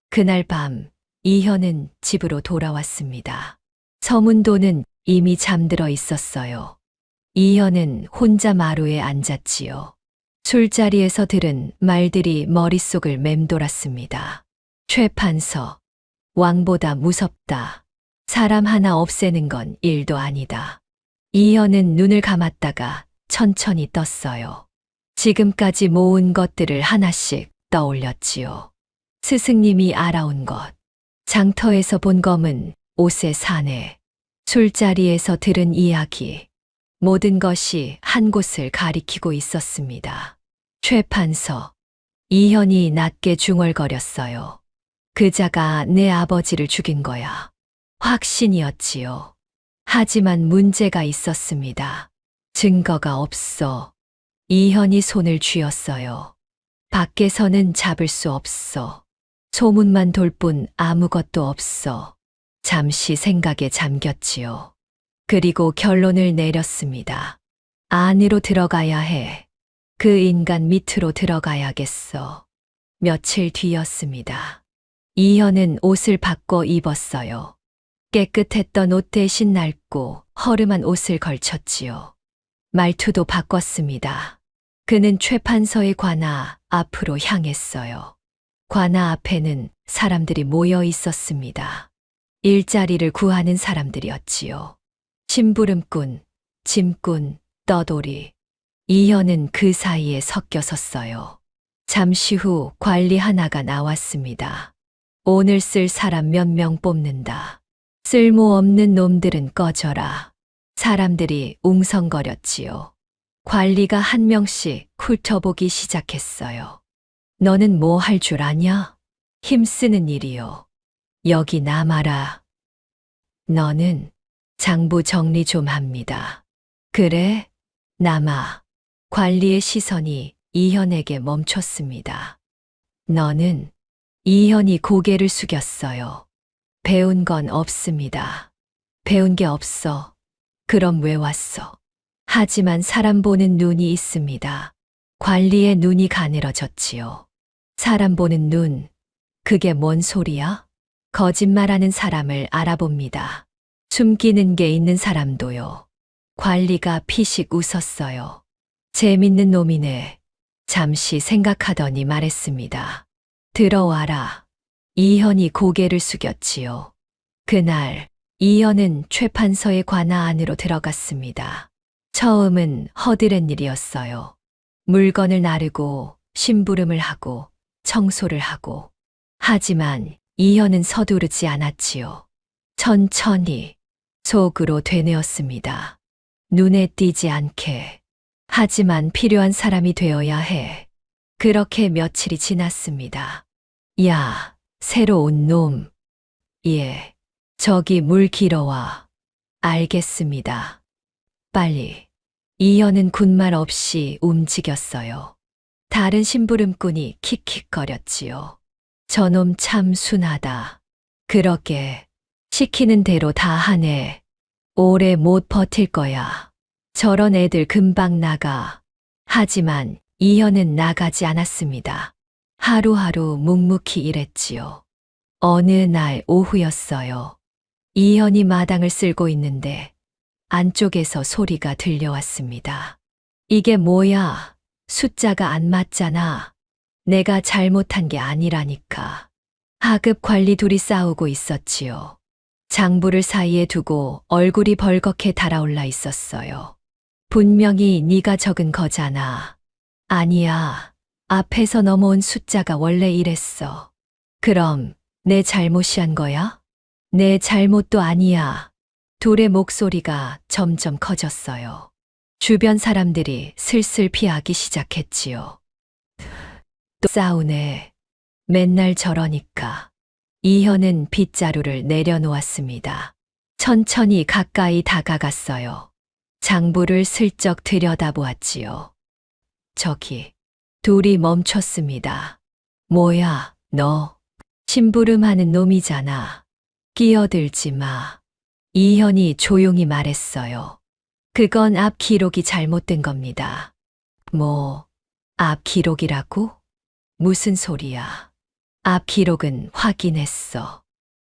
그날 밤 이현은 집으로 돌아왔습니다. 서문도는 이미 잠들어 있었어요. 이현은 혼자 마루에 앉았지요. 술자리에서 들은 말들이 머릿속을 맴돌았습니다. 최판서. 왕보다 무섭다. 사람 하나 없애는 건 일도 아니다. 이현은 눈을 감았다가 천천히 떴어요. 지금까지 모은 것들을 하나씩 떠올렸지요. 스승님이 알아온 것, 장터에서 본 검은 옷의 사내, 술자리에서 들은 이야기, 모든 것이 한 곳을 가리키고 있었습니다. 최판서. 이현이 낮게 중얼거렸어요. 그자가 내 아버지를 죽인 거야. 확신이었지요. 하지만 문제가 있었습니다. 증거가 없어. 이현이 손을 쥐었어요. 밖에서는 잡을 수 없어. 소문만 돌 뿐 아무것도 없어. 잠시 생각에 잠겼지요. 그리고 결론을 내렸습니다. 안으로 들어가야 해. 그 인간 밑으로 들어가야겠어. 며칠 뒤였습니다. 이현은 옷을 바꿔 입었어요. 깨끗했던 옷 대신 낡고 허름한 옷을 걸쳤지요. 말투도 바꿨습니다. 그는 최판서의 관아 앞으로 향했어요. 관아 앞에는 사람들이 모여 있었습니다. 일자리를 구하는 사람들이었지요. 심부름꾼, 짐꾼, 떠돌이. 이현은 그 사이에 섞여 섰어요. 잠시 후 관리 하나가 나왔습니다. 오늘 쓸 사람 몇 명 뽑는다. 쓸모없는 놈들은 꺼져라. 사람들이 웅성거렸지요. 관리가 한 명씩 훑어보기 시작했어요. 너는 뭐 할 줄 아냐? 힘쓰는 일이요. 여기 남아라. 너는 장부 정리 좀 합니다. 그래? 남아. 관리의 시선이 이현에게 멈췄습니다. 너는? 이현이 고개를 숙였어요. 배운 건 없습니다. 배운 게 없어. 그럼 왜 왔어? 하지만 사람 보는 눈이 있습니다. 관리의 눈이 가늘어졌지요. 사람 보는 눈, 그게 뭔 소리야? 거짓말하는 사람을 알아봅니다. 숨기는 게 있는 사람도요. 관리가 피식 웃었어요. 재밌는 놈이네. 잠시 생각하더니 말했습니다. 들어와라. 이현이 고개를 숙였지요. 그날 이현은 최판서의 관아 안으로 들어갔습니다. 처음은 허드렛 일이었어요. 물건을 나르고 심부름을 하고 청소를 하고. 하지만 이현은 서두르지 않았지요. 천천히 속으로 되뇌었습니다. 눈에 띄지 않게. 하지만 필요한 사람이 되어야 해. 그렇게 며칠이 지났습니다. 야, 새로 온 놈. 예, 저기 물 길어와. 알겠습니다. 빨리. 이현은 군말 없이 움직였어요. 다른 심부름꾼이 킥킥거렸지요. 저놈 참 순하다. 그러게. 시키는 대로 다 하네. 오래 못 버틸 거야. 저런 애들 금방 나가. 하지만 이현은 나가지 않았습니다. 하루하루 묵묵히 일했지요. 어느 날 오후였어요. 이현이 마당을 쓸고 있는데 안쪽에서 소리가 들려왔습니다. 이게 뭐야? 숫자가 안 맞잖아. 내가 잘못한 게 아니라니까. 하급 관리 둘이 싸우고 있었지요. 장부를 사이에 두고 얼굴이 벌겋게 달아올라 있었어요. 분명히 네가 적은 거잖아. 아니야. 앞에서 넘어온 숫자가 원래 이랬어. 그럼 내 잘못이 한 거야? 내 잘못도 아니야. 둘의 목소리가 점점 커졌어요. 주변 사람들이 슬슬 피하기 시작했지요. 또 싸우네. 맨날 저러니까. 이현은 빗자루를 내려놓았습니다. 천천히 가까이 다가갔어요. 장부를 슬쩍 들여다보았지요. 저기, 둘이 멈췄습니다. 뭐야, 너. 심부름하는 놈이잖아. 끼어들지 마. 이현이 조용히 말했어요. 그건 앞 기록이 잘못된 겁니다. 뭐, 앞 기록이라고? 무슨 소리야? 앞 기록은 확인했어.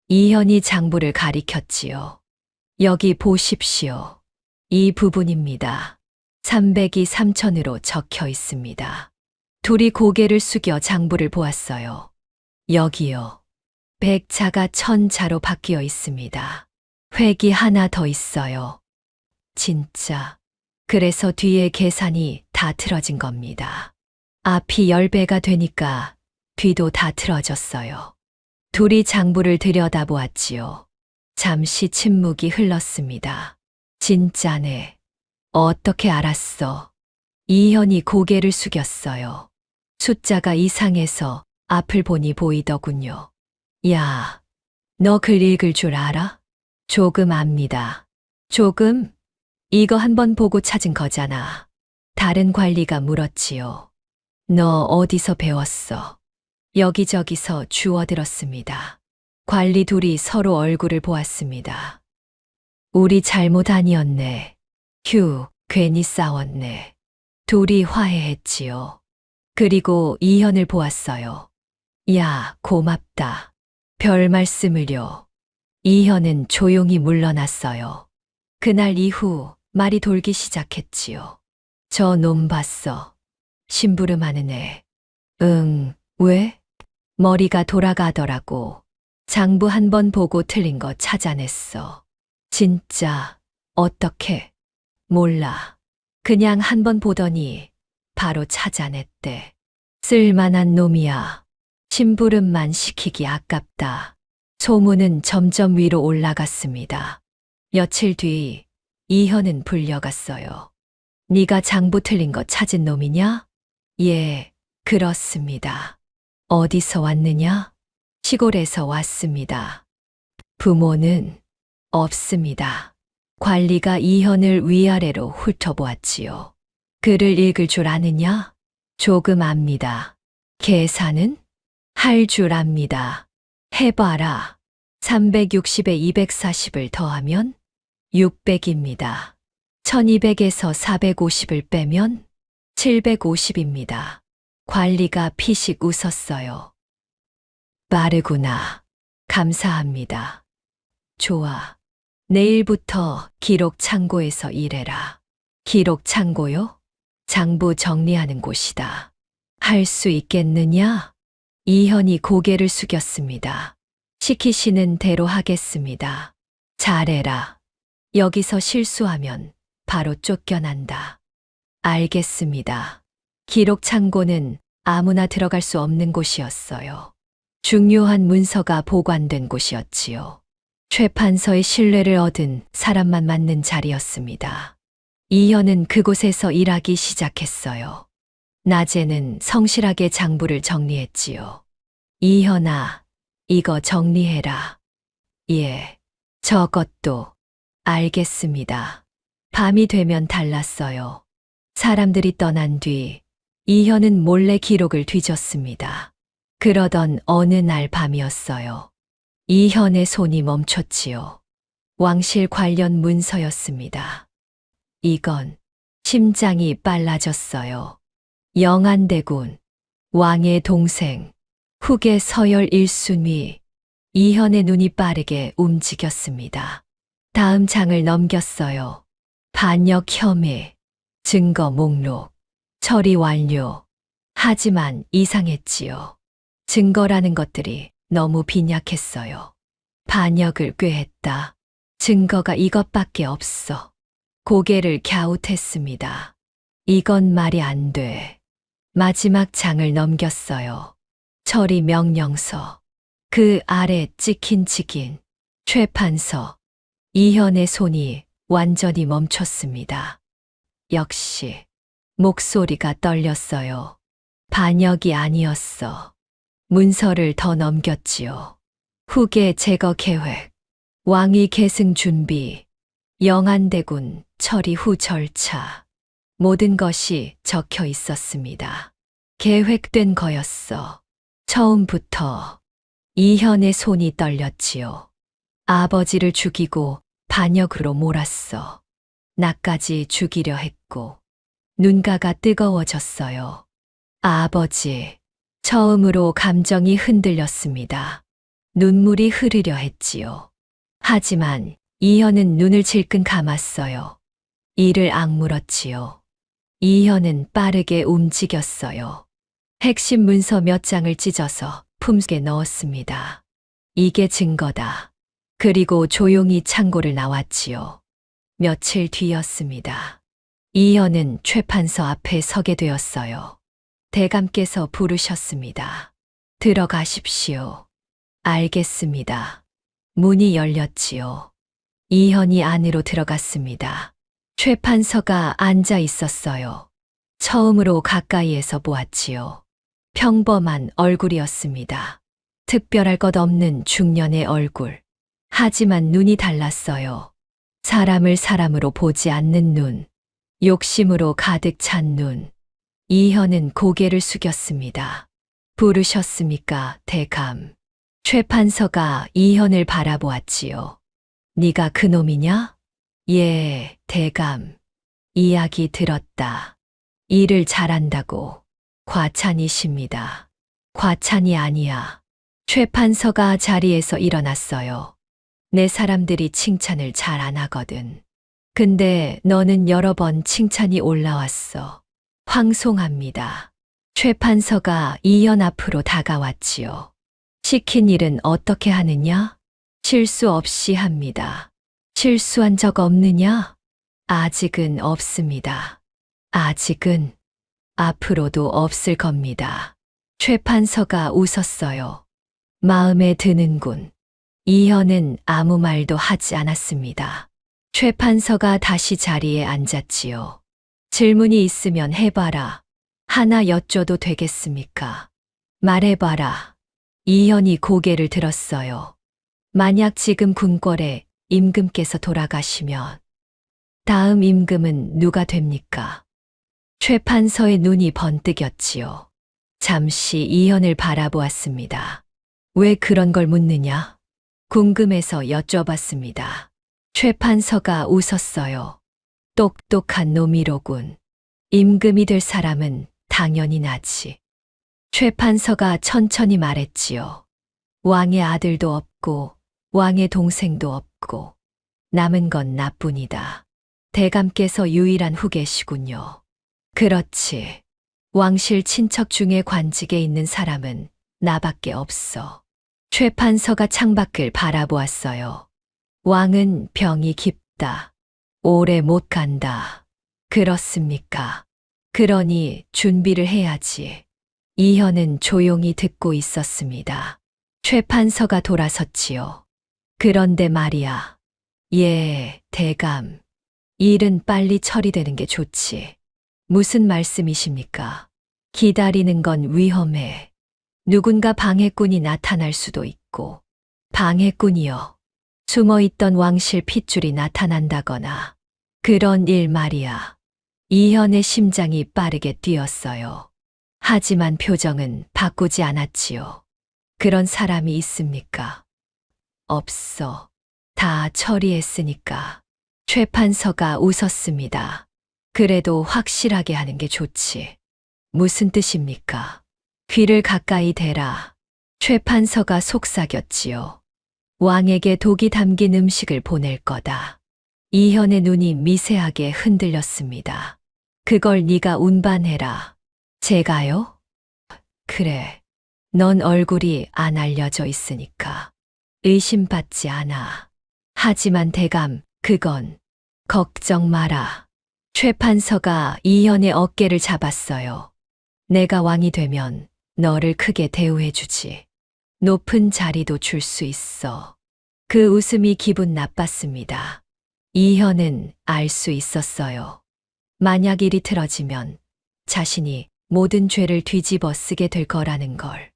이현이 장부를 가리켰지요. 여기 보십시오. 이 부분입니다. 300이 3천으로 적혀 있습니다. 둘이 고개를 숙여 장부를 보았어요. 여기요. 100자가 1000자로 바뀌어 있습니다. 획이 하나 더 있어요. 진짜. 그래서 뒤에 계산이 다 틀어진 겁니다. 앞이 10배가 되니까 뒤도 다 틀어졌어요. 둘이 장부를 들여다보았지요. 잠시 침묵이 흘렀습니다. 진짜네. 어떻게 알았어? 이현이 고개를 숙였어요. 숫자가 이상해서 앞을 보니 보이더군요. 야, 너 글 읽을 줄 알아? 조금 압니다. 조금? 이거 한번 보고 찾은 거잖아. 다른 관리가 물었지요. 너 어디서 배웠어? 여기저기서 주워들었습니다. 관리 둘이 서로 얼굴을 보았습니다. 우리 잘못 아니었네. 휴, 괜히 싸웠네. 둘이 화해했지요. 그리고 이현을 보았어요. 야, 고맙다. 별 말씀을요. 이현은 조용히 물러났어요. 그날 이후 말이 돌기 시작했지요. 저 놈 봤어. 심부름하는 애. 응, 왜? 머리가 돌아가더라고. 장부 한 번 보고 틀린 거 찾아냈어. 진짜, 어떻게? 몰라. 그냥 한 번 보더니 바로 찾아냈대. 쓸만한 놈이야. 심부름만 시키기 아깝다. 소문은 점점 위로 올라갔습니다. 며칠 뒤 이현은 불려갔어요. 네가 장부 틀린 거 찾은 놈이냐? 예, 그렇습니다. 어디서 왔느냐? 시골에서 왔습니다. 부모는 없습니다. 관리가 이현을 위아래로 훑어보았지요. 글을 읽을 줄 아느냐? 조금 압니다. 계산은? 할 줄 압니다. 해봐라. 360에 240을 더하면 600입니다. 1200에서 450을 빼면 750입니다. 관리가 피식 웃었어요. 빠르구나. 감사합니다. 좋아. 내일부터 기록 창고에서 일해라. 기록 창고요? 장부 정리하는 곳이다. 할 수 있겠느냐? 이현이 고개를 숙였습니다. 시키시는 대로 하겠습니다. 잘해라. 여기서 실수하면 바로 쫓겨난다. 알겠습니다. 기록 창고는 아무나 들어갈 수 없는 곳이었어요. 중요한 문서가 보관된 곳이었지요. 최판서의 신뢰를 얻은 사람만 맡는 자리였습니다. 이현은 그곳에서 일하기 시작했어요. 낮에는 성실하게 장부를 정리했지요. 이현아, 이거 정리해라. 예, 저것도. 알겠습니다. 밤이 되면 달랐어요. 사람들이 떠난 뒤 이현은 몰래 기록을 뒤졌습니다. 그러던 어느 날 밤이었어요. 이현의 손이 멈췄지요. 왕실 관련 문서였습니다. 이건 심장이 빨라졌어요. 영안대군, 왕의 동생, 후계 서열 1순위. 이현의 눈이 빠르게 움직였습니다. 다음 장을 넘겼어요. 반역 혐의, 증거 목록, 처리 완료. 하지만 이상했지요. 증거라는 것들이 너무 빈약했어요. 반역을 꾀했다. 증거가 이것밖에 없어. 고개를 갸웃했습니다. 이건 말이 안 돼. 마지막 장을 넘겼어요. 처리 명령서. 그 아래 찍힌 최판서. 이현의 손이 완전히 멈췄습니다. 역시 목소리가 떨렸어요. 반역이 아니었어. 문서를 더 넘겼지요. 후계 제거 계획, 왕위 계승 준비, 영안대군 처리 후 절차. 모든 것이 적혀 있었습니다. 계획된 거였어. 처음부터. 이현의 손이 떨렸지요. 아버지를 죽이고 반역으로 몰았어. 나까지 죽이려 했고. 눈가가 뜨거워졌어요. 아버지. 처음으로 감정이 흔들렸습니다. 눈물이 흐르려 했지요. 하지만 이현은 눈을 질끈 감았어요. 이를 악물었지요. 이현은 빠르게 움직였어요. 핵심 문서 몇 장을 찢어서 품속에 넣었습니다. 이게 증거다. 그리고 조용히 창고를 나왔지요. 며칠 뒤였습니다. 이현은 최판서 앞에 서게 되었어요. 대감께서 부르셨습니다. 들어가십시오. 알겠습니다. 문이 열렸지요. 이현이 안으로 들어갔습니다. 최판서가 앉아 있었어요. 처음으로 가까이에서 보았지요. 평범한 얼굴이었습니다. 특별할 것 없는 중년의 얼굴. 하지만 눈이 달랐어요. 사람을 사람으로 보지 않는 눈, 욕심으로 가득 찬 눈. 이현은 고개를 숙였습니다. 부르셨습니까, 대감? 최 판서가 이현을 바라보았지요. 네가 그놈이냐? 예, 대감. 이야기 들었다. 일을 잘한다고. 과찬이십니다. 과찬이 아니야. 최 판서가 자리에서 일어났어요. 내 사람들이 칭찬을 잘 안 하거든. 근데 너는 여러 번 칭찬이 올라왔어. 황송합니다. 최 판서가 이현 앞으로 다가왔지요. 시킨 일은 어떻게 하느냐? 실수 없이 합니다. 실수한 적 없느냐? 아직은 없습니다. 아직은 앞으로도 없을 겁니다. 최 판서가 웃었어요. 마음에 드는군. 이현은 아무 말도 하지 않았습니다. 최 판서가 다시 자리에 앉았지요. 질문이 있으면 해봐라. 하나 여쭤도 되겠습니까? 말해봐라. 이현이 고개를 들었어요. 만약 지금 궁궐에 임금께서 돌아가시면 다음 임금은 누가 됩니까? 최 판서의 눈이 번뜩였지요. 잠시 이현을 바라보았습니다. 왜 그런 걸 묻느냐? 궁금해서 여쭤봤습니다. 최 판서가 웃었어요. 똑똑한 놈이로군. 임금이 될 사람은 당연히 나지. 최 판서가 천천히 말했지요. 왕의 아들도 없고 왕의 동생도 없고 남은 건 나뿐이다. 대감께서 유일한 후계시군요. 그렇지. 왕실 친척 중에 관직에 있는 사람은 나밖에 없어. 최 판서가 창밖을 바라보았어요. 왕은 병이 깊다. 오래 못 간다. 그렇습니까? 그러니 준비를 해야지. 이현은 조용히 듣고 있었습니다. 최 판서가 돌아섰지요. 그런데 말이야. 예, 대감. 일은 빨리 처리되는 게 좋지. 무슨 말씀이십니까? 기다리는 건 위험해. 누군가 방해꾼이 나타날 수도 있고. 방해꾼이요. 숨어있던 왕실 핏줄이 나타난다거나. 그런 일 말이야. 이현의 심장이 빠르게 뛰었어요. 하지만 표정은 바꾸지 않았지요. 그런 사람이 있습니까? 없어. 다 처리했으니까. 최 판서가 웃었습니다. 그래도 확실하게 하는 게 좋지. 무슨 뜻입니까? 귀를 가까이 대라. 최 판서가 속삭였지요. 왕에게 독이 담긴 음식을 보낼 거다. 이현의 눈이 미세하게 흔들렸습니다. 그걸 네가 운반해라. 제가요? 그래. 넌 얼굴이 안 알려져 있으니까. 의심받지 않아. 하지만 대감, 그건 걱정 마라. 최 판서가 이현의 어깨를 잡았어요. 내가 왕이 되면 너를 크게 대우해주지. 높은 자리도 줄 수 있어. 그 웃음이 기분 나빴습니다. 이현은 알 수 있었어요. 만약 일이 틀어지면 자신이 모든 죄를 뒤집어 쓰게 될 거라는 걸.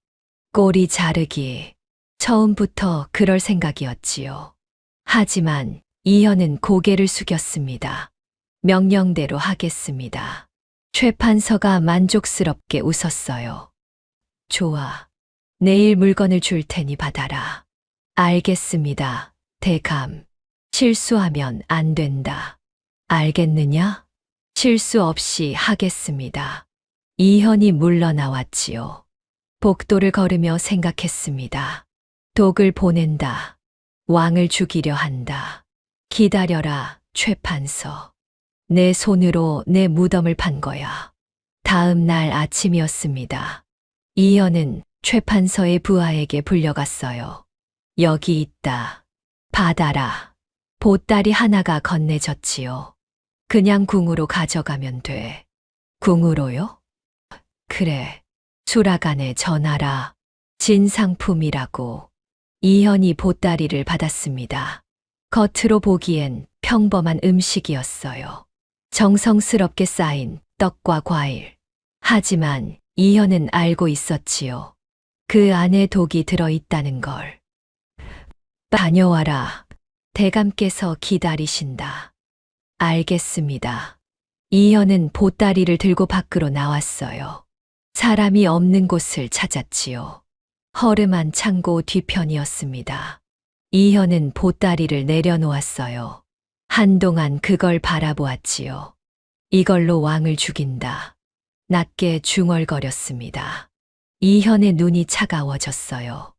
꼬리 자르기. 처음부터 그럴 생각이었지요. 하지만 이현은 고개를 숙였습니다. 명령대로 하겠습니다. 최 판서가 만족스럽게 웃었어요. 좋아. 내일 물건을 줄 테니 받아라. 알겠습니다, 대감. 실수하면 안 된다. 알겠느냐? 실수 없이 하겠습니다. 이현이 물러나왔지요. 복도를 걸으며 생각했습니다. 독을 보낸다. 왕을 죽이려 한다. 기다려라, 최 판서. 내 손으로 내 무덤을 판 거야. 다음 날 아침이었습니다. 이현은 최 판서의 부하에게 불려갔어요. 여기 있다. 받아라. 보따리 하나가 건네졌지요. 그냥 궁으로 가져가면 돼. 궁으로요? 그래. 수라간에 전하라. 진상품이라고. 이현이 보따리를 받았습니다. 겉으로 보기엔 평범한 음식이었어요. 정성스럽게 쌓인 떡과 과일. 하지만 이현은 알고 있었지요. 그 안에 독이 들어있다는 걸. 다녀와라. 대감께서 기다리신다. 알겠습니다. 이현은 보따리를 들고 밖으로 나왔어요. 사람이 없는 곳을 찾았지요. 허름한 창고 뒤편이었습니다. 이현은 보따리를 내려놓았어요. 한동안 그걸 바라보았지요. 이걸로 왕을 죽인다. 낮게 중얼거렸습니다. 이현의 눈이 차가워졌어요.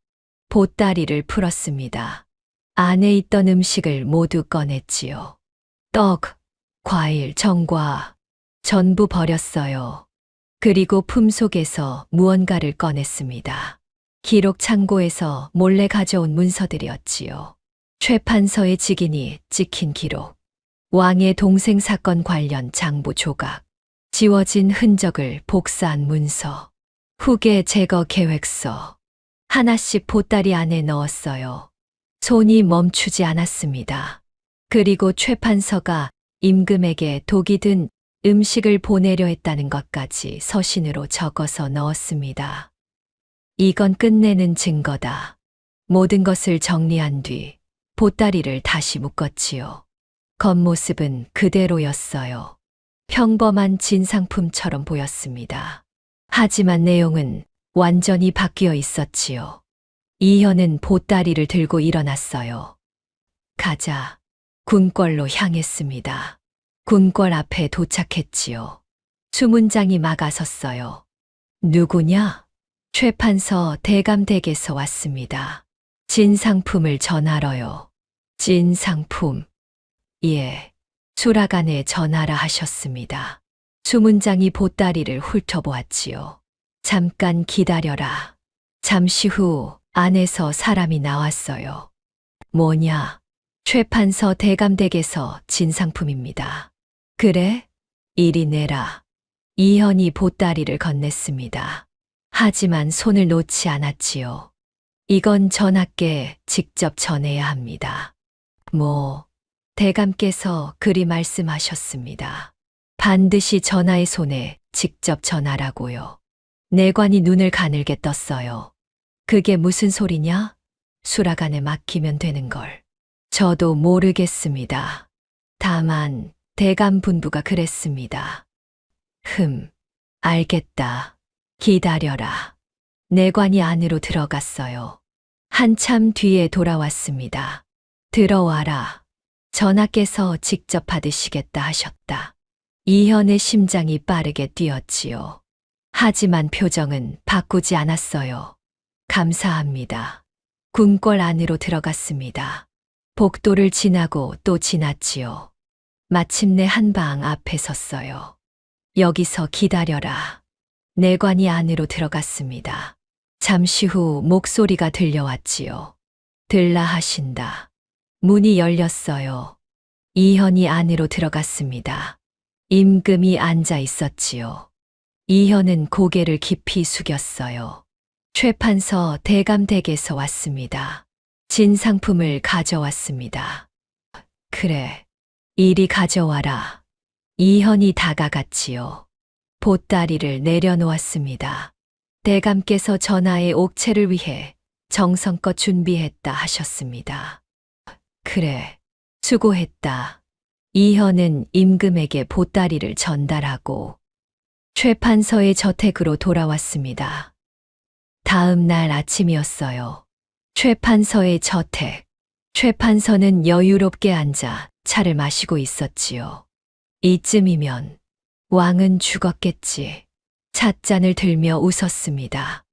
보따리를 풀었습니다. 안에 있던 음식을 모두 꺼냈지요. 떡, 과일, 전과 전부 버렸어요. 그리고 품속에서 무언가를 꺼냈습니다. 기록 창고에서 몰래 가져온 문서들이었지요. 최판서의 직인이 찍힌 기록, 왕의 동생 사건 관련 장부 조각, 지워진 흔적을 복사한 문서, 후계 제거 계획서, 하나씩 보따리 안에 넣었어요. 손이 멈추지 않았습니다. 그리고 최판서가 임금에게 독이 든 음식을 보내려 했다는 것까지 서신으로 적어서 넣었습니다. 이건 끝내는 증거다. 모든 것을 정리한 뒤 보따리를 다시 묶었지요. 겉모습은 그대로였어요. 평범한 진상품처럼 보였습니다. 하지만 내용은 완전히 바뀌어 있었지요. 이현은 보따리를 들고 일어났어요. 가자. 궁궐로 향했습니다. 궁궐 앞에 도착했지요. 수문장이 막아섰어요. 누구냐? 최판서 대감댁에서 왔습니다. 진상품을 전하러요. 진상품. 예. 수라간에 전하라 하셨습니다. 수문장이 보따리를 훑어보았지요. 잠깐 기다려라. 잠시 후 안에서 사람이 나왔어요. 뭐냐? 최판서 대감댁에서 진상품입니다. 그래? 이리 내라. 이현이 보따리를 건넸습니다. 하지만 손을 놓지 않았지요. 이건 전하께 직접 전해야 합니다. 대감께서 그리 말씀하셨습니다. 반드시 전하의 손에 직접 전하라고요. 내관이 눈을 가늘게 떴어요. 그게 무슨 소리냐? 수라간에 맡기면 되는 걸. 저도 모르겠습니다. 다만 대감 분부가 그랬습니다. 알겠다. 기다려라. 내관이 안으로 들어갔어요. 한참 뒤에 돌아왔습니다. 들어와라. 전하께서 직접 받으시겠다 하셨다. 이현의 심장이 빠르게 뛰었지요. 하지만 표정은 바꾸지 않았어요. 감사합니다. 궁궐 안으로 들어갔습니다. 복도를 지나고 또 지났지요. 마침내 한방 앞에 섰어요. 여기서 기다려라. 내관이 안으로 들어갔습니다. 잠시 후 목소리가 들려왔지요. 들라 하신다. 문이 열렸어요. 이현이 안으로 들어갔습니다. 임금이 앉아 있었지요. 이현은 고개를 깊이 숙였어요. 최판서 대감댁에서 왔습니다. 진상품을 가져왔습니다. 그래, 이리 가져와라. 이현이 다가갔지요. 보따리를 내려놓았습니다. 대감께서 전하의 옥체를 위해 정성껏 준비했다 하셨습니다. 그래, 수고했다. 이현은 임금에게 보따리를 전달하고 최판서의 저택으로 돌아왔습니다. 다음 날 아침이었어요. 최판서의 저택. 최판서는 여유롭게 앉아 차를 마시고 있었지요. 이쯤이면 왕은 죽었겠지. 찻잔을 들며 웃었습니다.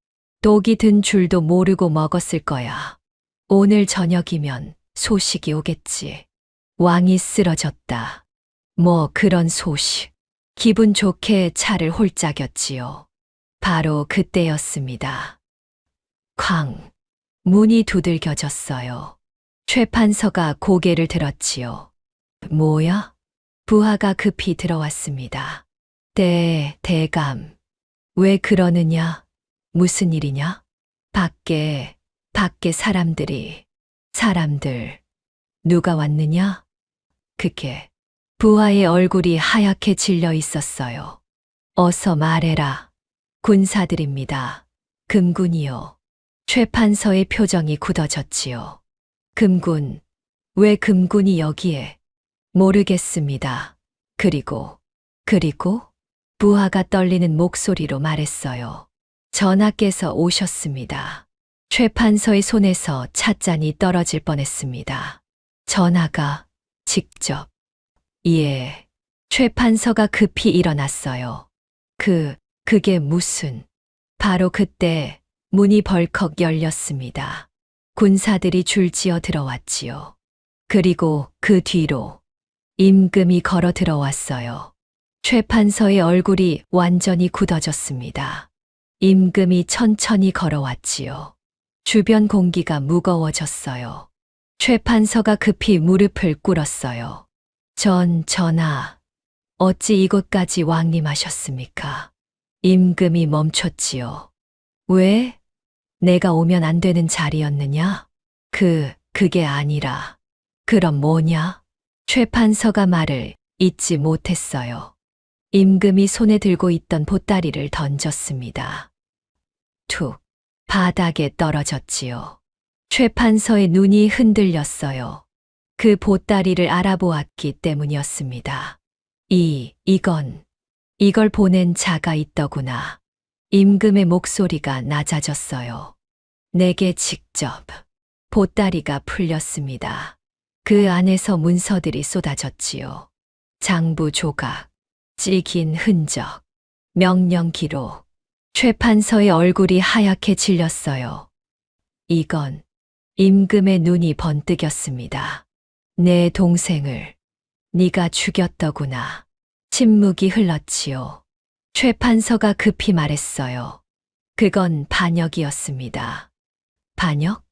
독이 든 줄도 모르고 먹었을 거야. 오늘 저녁이면 소식이 오겠지. 왕이 쓰러졌다. 그런 소식. 기분 좋게 차를 홀짝였지요. 바로 그때였습니다. 쾅. 문이 두들겨졌어요. 최판서가 고개를 들었지요. 뭐야? 부하가 급히 들어왔습니다. 대감. 왜 그러느냐? 무슨 일이냐? 밖에 사람들. 누가 왔느냐? 그게 부하의 얼굴이 하얗게 질려 있었어요. 어서 말해라. 군사들입니다. 금군이요. 최판서의 표정이 굳어졌지요. 금군, 왜 금군이 여기에? 모르겠습니다. 그리고 부하가 떨리는 목소리로 말했어요. 전하께서 오셨습니다. 최 판서의 손에서 찻잔이 떨어질 뻔했습니다. 전하가 직접. 예. 최 판서가 급히 일어났어요. 그게 무슨. 바로 그때 문이 벌컥 열렸습니다. 군사들이 줄지어 들어왔지요. 그리고 그 뒤로 임금이 걸어 들어왔어요. 최 판서의 얼굴이 완전히 굳어졌습니다. 임금이 천천히 걸어왔지요. 주변 공기가 무거워졌어요. 최 판서가 급히 무릎을 꿇었어요. 전하, 어찌 이곳까지 왕림하셨습니까? 임금이 멈췄지요. 왜? 내가 오면 안 되는 자리였느냐? 그게 아니라. 그럼 뭐냐? 최 판서가 말을 잇지 못했어요. 임금이 손에 들고 있던 보따리를 던졌습니다. 툭, 바닥에 떨어졌지요. 최 판서의 눈이 흔들렸어요. 그 보따리를 알아보았기 때문이었습니다. 이걸 보낸 자가 있더구나. 임금의 목소리가 낮아졌어요. 내게 직접. 보따리가 풀렸습니다. 그 안에서 문서들이 쏟아졌지요. 장부 조각, 찍힌 흔적, 명령 기록. 최 판서의 얼굴이 하얗게 질렸어요. 이건 임금의 눈이 번뜩였습니다. 내 동생을 네가 죽였더구나. 침묵이 흘렀지요. 최 판서가 급히 말했어요. 그건 반역이었습니다. 반역?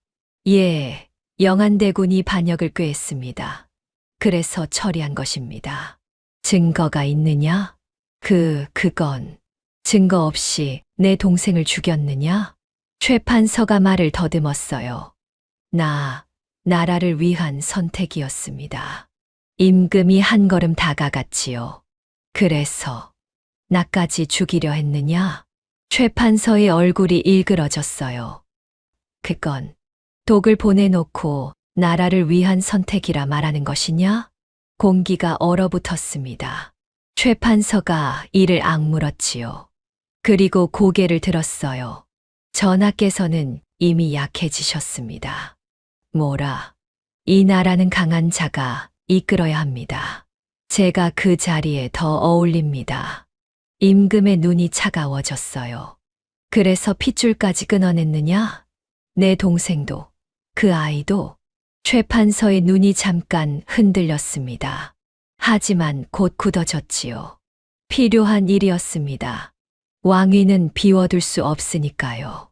예, 영안대군이 반역을 꾀했습니다. 그래서 처리한 것입니다. 증거가 있느냐? 그건 증거 없이 내 동생을 죽였느냐? 최 판서가 말을 더듬었어요. 나라를 위한 선택이었습니다. 임금이 한 걸음 다가갔지요. 그래서 나까지 죽이려 했느냐? 최 판서의 얼굴이 일그러졌어요. 그건 독을 보내놓고 나라를 위한 선택이라 말하는 것이냐? 공기가 얼어붙었습니다. 최 판서가 이를 악물었지요. 그리고 고개를 들었어요. 전하께서는 이미 약해지셨습니다. 뭐라? 이 나라는 강한 자가 이끌어야 합니다. 제가 그 자리에 더 어울립니다. 임금의 눈이 차가워졌어요. 그래서 핏줄까지 끊어냈느냐? 내 동생도, 그 아이도. 최 판서의 눈이 잠깐 흔들렸습니다. 하지만 곧 굳어졌지요. 필요한 일이었습니다. 왕위는 비워둘 수 없으니까요.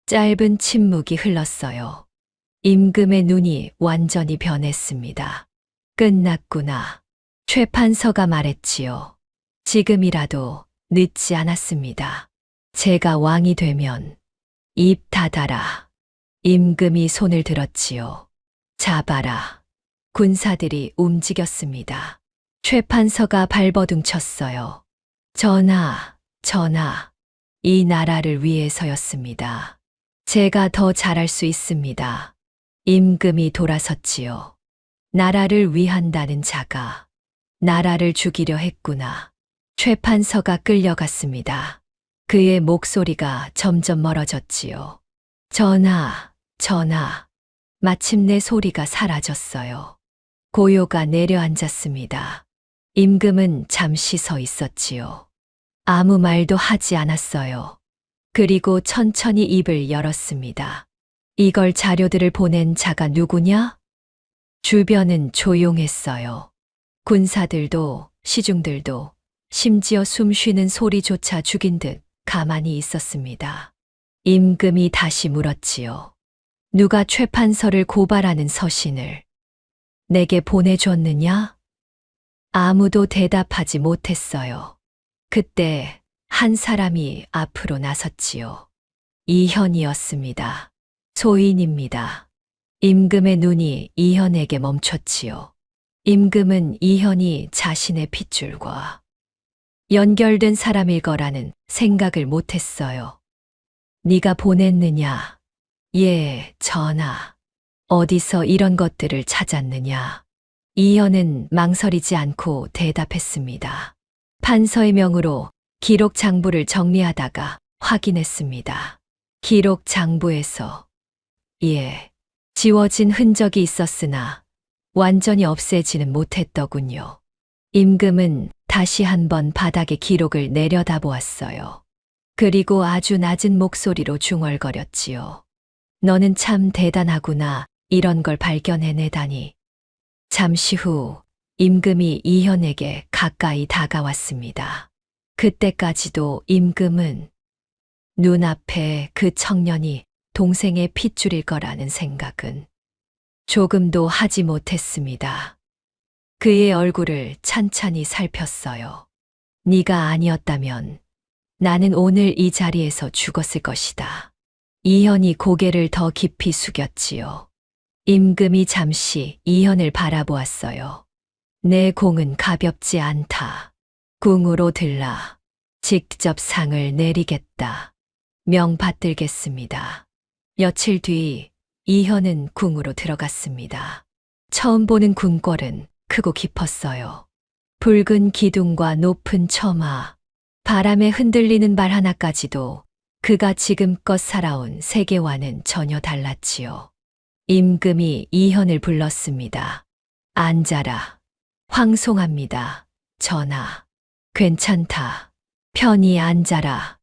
짧은 침묵이 흘렀어요. 임금의 눈이 완전히 변했습니다. 끝났구나. 최 판서가 말했지요. 지금이라도 늦지 않았습니다. 제가 왕이 되면 입 닫아라. 임금이 손을 들었지요. 잡아라. 군사들이 움직였습니다. 최 판서가 발버둥 쳤어요. 전하, 이 나라를 위해서였습니다. 제가 더 잘할 수 있습니다. 임금이 돌아섰지요. 나라를 위한다는 자가 나라를 죽이려 했구나. 최 판서가 끌려갔습니다. 그의 목소리가 점점 멀어졌지요. 전하. 마침내 소리가 사라졌어요. 고요가 내려앉았습니다. 임금은 잠시 서 있었지요. 아무 말도 하지 않았어요. 그리고 천천히 입을 열었습니다. 이걸 자료들을 보낸 자가 누구냐? 주변은 조용했어요. 군사들도, 시중들도, 심지어 숨 쉬는 소리조차 죽인 듯 가만히 있었습니다. 임금이 다시 물었지요. 누가 최 판서를 고발하는 서신을 내게 보내줬느냐? 아무도 대답하지 못했어요. 그때 한 사람이 앞으로 나섰지요. 이현이었습니다. 소인입니다. 임금의 눈이 이현에게 멈췄지요. 임금은 이현이 자신의 핏줄과 연결된 사람일 거라는 생각을 못했어요. 네가 보냈느냐? 예, 전하. 어디서 이런 것들을 찾았느냐? 이현은 망설이지 않고 대답했습니다. 판서의 명으로 기록 장부를 정리하다가 확인했습니다. 기록 장부에서 지워진 흔적이 있었으나 완전히 없애지는 못했더군요. 임금은 다시 한번 바닥에 기록을 내려다보았어요. 그리고 아주 낮은 목소리로 중얼거렸지요. 너는 참 대단하구나. 이런 걸 발견해내다니. 잠시 후 임금이 이현에게 가까이 다가왔습니다. 그때까지도 임금은 눈앞에 그 청년이 동생의 핏줄일 거라는 생각은 조금도 하지 못했습니다. 그의 얼굴을 찬찬히 살폈어요. 네가 아니었다면 나는 오늘 이 자리에서 죽었을 것이다. 이현이 고개를 더 깊이 숙였지요. 임금이 잠시 이현을 바라보았어요. 내 공은 가볍지 않다. 궁으로 들라. 직접 상을 내리겠다. 명 받들겠습니다. 며칠 뒤 이현은 궁으로 들어갔습니다. 처음 보는 궁궐은 크고 깊었어요. 붉은 기둥과 높은 처마, 바람에 흔들리는 발 하나까지도 그가 지금껏 살아온 세계와는 전혀 달랐지요. 임금이 이현을 불렀습니다. 앉아라. 황송합니다. 전하. 괜찮다. 편히 앉아라.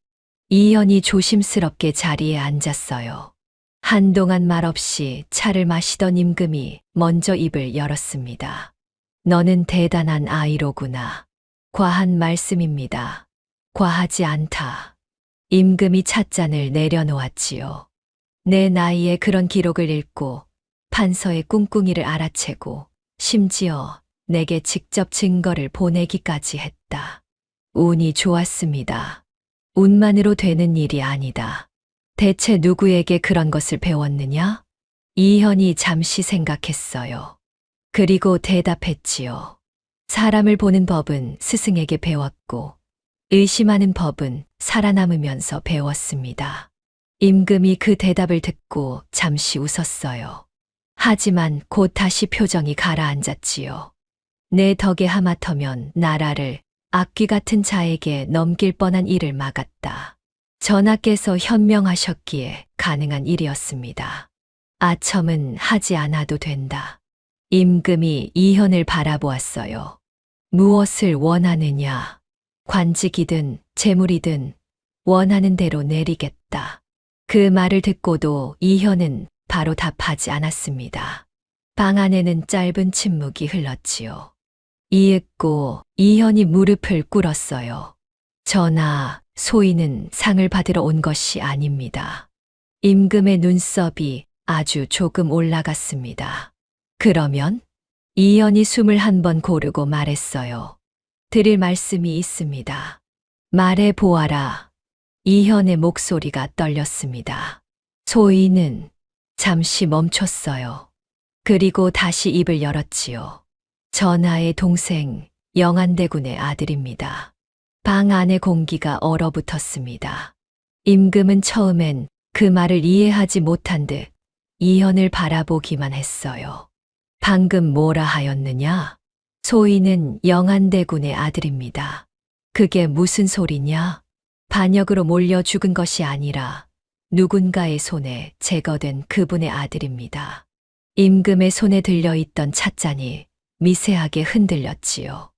이현이 조심스럽게 자리에 앉았어요. 한동안 말없이 차를 마시던 임금이 먼저 입을 열었습니다. 너는 대단한 아이로구나. 과한 말씀입니다. 과하지 않다. 임금이 찻잔을 내려놓았지요. 내 나이에 그런 기록을 읽고 판서의 꿍꿍이를 알아채고 심지어 내게 직접 증거를 보내기까지 했다. 운이 좋았습니다. 운만으로 되는 일이 아니다. 대체 누구에게 그런 것을 배웠느냐? 이현이 잠시 생각했어요. 그리고 대답했지요. 사람을 보는 법은 스승에게 배웠고 의심하는 법은 살아남으면서 배웠습니다. 임금이 그 대답을 듣고 잠시 웃었어요. 하지만 곧 다시 표정이 가라앉았지요. 내 덕에 하마터면 나라를 악귀 같은 자에게 넘길 뻔한 일을 막았다. 전하께서 현명하셨기에 가능한 일이었습니다. 아첨은 하지 않아도 된다. 임금이 이현을 바라보았어요. 무엇을 원하느냐? 관직이든 재물이든 원하는 대로 내리겠다. 그 말을 듣고도 이현은 바로 답하지 않았습니다. 방 안에는 짧은 침묵이 흘렀지요. 이윽고 이현이 무릎을 꿇었어요. 전하, 소인은 상을 받으러 온 것이 아닙니다. 임금의 눈썹이 아주 조금 올라갔습니다. 그러면? 이현이 숨을 한 번 고르고 말했어요. 드릴 말씀이 있습니다. 말해 보아라. 이현의 목소리가 떨렸습니다. 소인은 잠시 멈췄어요. 그리고 다시 입을 열었지요. 전하의 동생 영안대군의 아들입니다. 방 안의 공기가 얼어붙었습니다. 임금은 처음엔 그 말을 이해하지 못한 듯 이현을 바라보기만 했어요. 방금 뭐라 하였느냐? 소인은 영안대군의 아들입니다. 그게 무슨 소리냐? 반역으로 몰려 죽은 것이 아니라 누군가의 손에 제거된 그분의 아들입니다. 임금의 손에 들려있던 찻잔이 미세하게 흔들렸지요.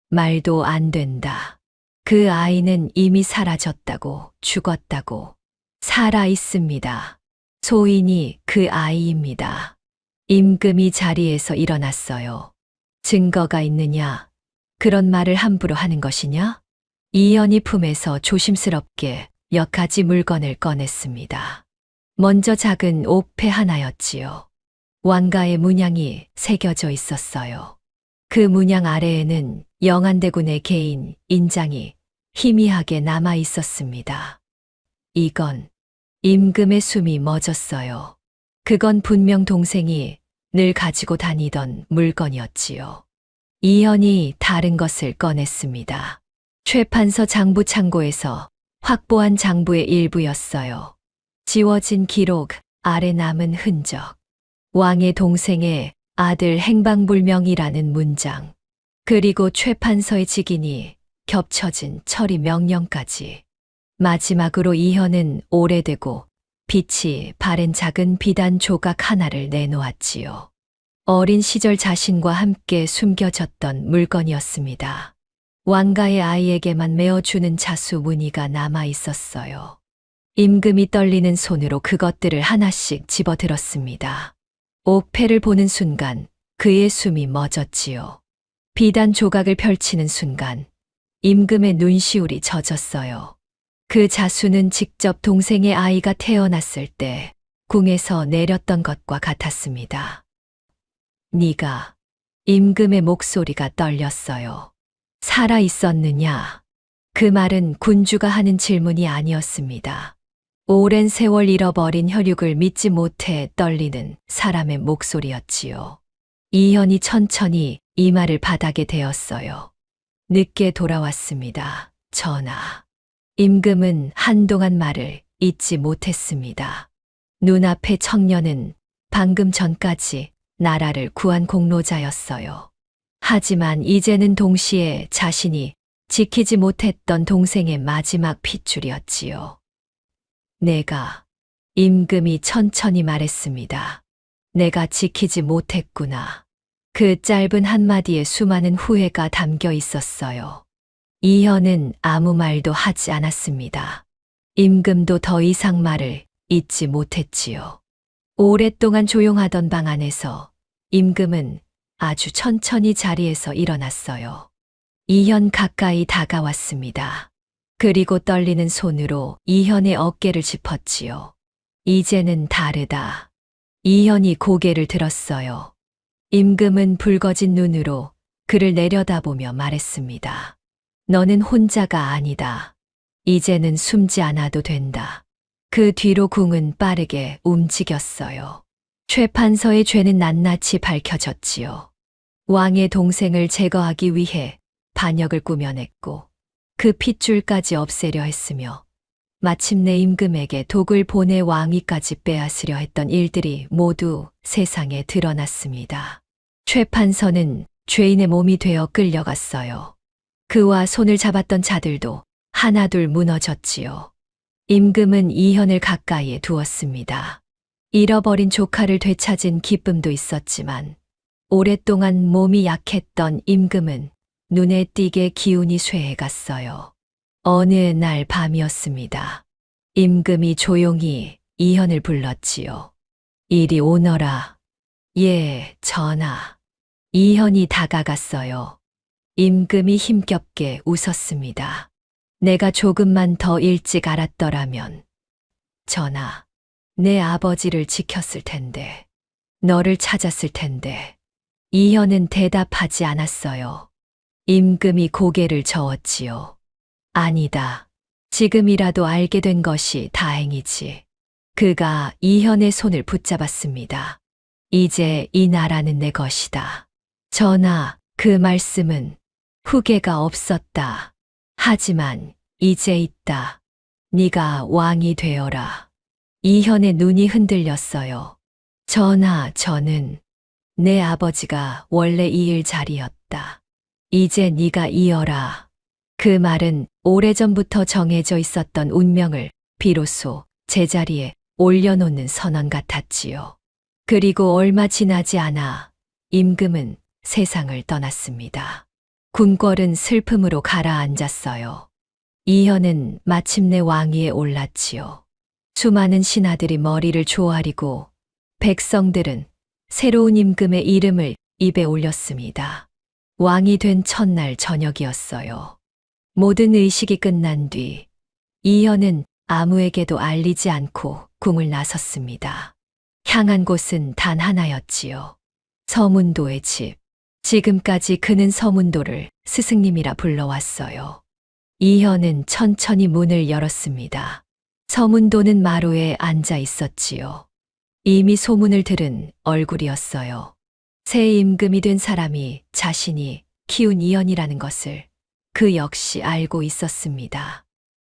말도 안 된다. 그 아이는 이미 사라졌다고, 죽었다고. 살아 있습니다. 소인이 그 아이입니다. 임금이 자리에서 일어났어요. 증거가 있느냐? 그런 말을 함부로 하는 것이냐? 이현이 품에서 조심스럽게 몇 가지 물건을 꺼냈습니다. 먼저 작은 옥패 하나였지요. 왕가의 문양이 새겨져 있었어요. 그 문양 아래에는 영안대군의 개인 인장이 희미하게 남아 있었습니다. 이건 임금의 숨이 멎었어요. 그건 분명 동생이 늘 가지고 다니던 물건이었지요. 이현이 다른 것을 꺼냈습니다. 최판서 장부 창고에서 확보한 장부의 일부였어요. 지워진 기록, 아래 남은 흔적. 왕의 동생의 아들 행방불명이라는 문장, 그리고 최판서의 직인이 겹쳐진 처리 명령까지. 마지막으로 이현은 오래되고 빛이 바랜 작은 비단 조각 하나를 내놓았지요. 어린 시절 자신과 함께 숨겨졌던 물건이었습니다. 왕가의 아이에게만 메어주는 자수 무늬가 남아 있었어요. 임금이 떨리는 손으로 그것들을 하나씩 집어들었습니다. 옥패를 보는 순간 그의 숨이 멎었지요. 비단 조각을 펼치는 순간 임금의 눈시울이 젖었어요. 그 자수는 직접 동생의 아이가 태어났을 때 궁에서 내렸던 것과 같았습니다. 네가, 임금의 목소리가 떨렸어요. 살아 있었느냐? 그 말은 군주가 하는 질문이 아니었습니다. 오랜 세월 잃어버린 혈육을 믿지 못해 떨리는 사람의 목소리였지요. 이현이 천천히 이마를 바닥에 대었어요. 늦게 돌아왔습니다. 전하. 임금은 한동안 말을 잇지 못했습니다. 눈앞의 청년은 방금 전까지 나라를 구한 공로자였어요. 하지만 이제는 동시에 자신이 지키지 못했던 동생의 마지막 핏줄이었지요. 내가, 임금이 천천히 말했습니다. 내가 지키지 못했구나. 그 짧은 한마디에 수많은 후회가 담겨 있었어요. 이현은 아무 말도 하지 않았습니다. 임금도 더 이상 말을 잇지 못했지요. 오랫동안 조용하던 방 안에서 임금은 아주 천천히 자리에서 일어났어요. 이현 가까이 다가왔습니다. 그리고 떨리는 손으로 이현의 어깨를 짚었지요. 이제는 다르다. 이현이 고개를 들었어요. 임금은 붉어진 눈으로 그를 내려다보며 말했습니다. 너는 혼자가 아니다. 이제는 숨지 않아도 된다. 그 뒤로 궁은 빠르게 움직였어요. 최판서의 죄는 낱낱이 밝혀졌지요. 왕의 동생을 제거하기 위해 반역을 꾸며냈고 그 핏줄까지 없애려 했으며 마침내 임금에게 독을 보내 왕위까지 빼앗으려 했던 일들이 모두 세상에 드러났습니다. 최판서는 죄인의 몸이 되어 끌려갔어요. 그와 손을 잡았던 자들도 하나둘 무너졌지요. 임금은 이현을 가까이에 두었습니다. 잃어버린 조카를 되찾은 기쁨도 있었지만 오랫동안 몸이 약했던 임금은 눈에 띄게 기운이 쇠해갔어요. 어느 날 밤이었습니다. 임금이 조용히 이현을 불렀지요. 이리 오너라. 예, 전하. 이현이 다가갔어요. 임금이 힘겹게 웃었습니다. 내가 조금만 더 일찍 알았더라면, 전하, 내 아버지를 지켰을 텐데, 너를 찾았을 텐데. 이현은 대답하지 않았어요. 임금이 고개를 저었지요. 아니다. 지금이라도 알게 된 것이 다행이지. 그가 이현의 손을 붙잡았습니다. 이제 이 나라는 내 것이다. 전하, 그 말씀은 후계가 없었다. 하지만 이제 있다. 네가 왕이 되어라. 이현의 눈이 흔들렸어요. 전하, 저는 내 아버지가 원래 이을 자리였다. 이제 네가 이어라. 그 말은 오래전부터 정해져 있었던 운명을 비로소 제자리에 올려놓는 선언 같았지요. 그리고 얼마 지나지 않아 임금은 세상을 떠났습니다. 궁궐은 슬픔으로 가라앉았어요. 이현은 마침내 왕위에 올랐지요. 수많은 신하들이 머리를 조아리고 백성들은 새로운 임금의 이름을 입에 올렸습니다. 왕이 된 첫날 저녁이었어요. 모든 의식이 끝난 뒤 이현은 아무에게도 알리지 않고 궁을 나섰습니다. 향한 곳은 단 하나였지요. 서문도의 집. 지금까지 그는 서문도를 스승님이라 불러왔어요. 이현은 천천히 문을 열었습니다. 서문도는 마루에 앉아 있었지요. 이미 소문을 들은 얼굴이었어요. 새 임금이 된 사람이 자신이 키운 이현이라는 것을 그 역시 알고 있었습니다.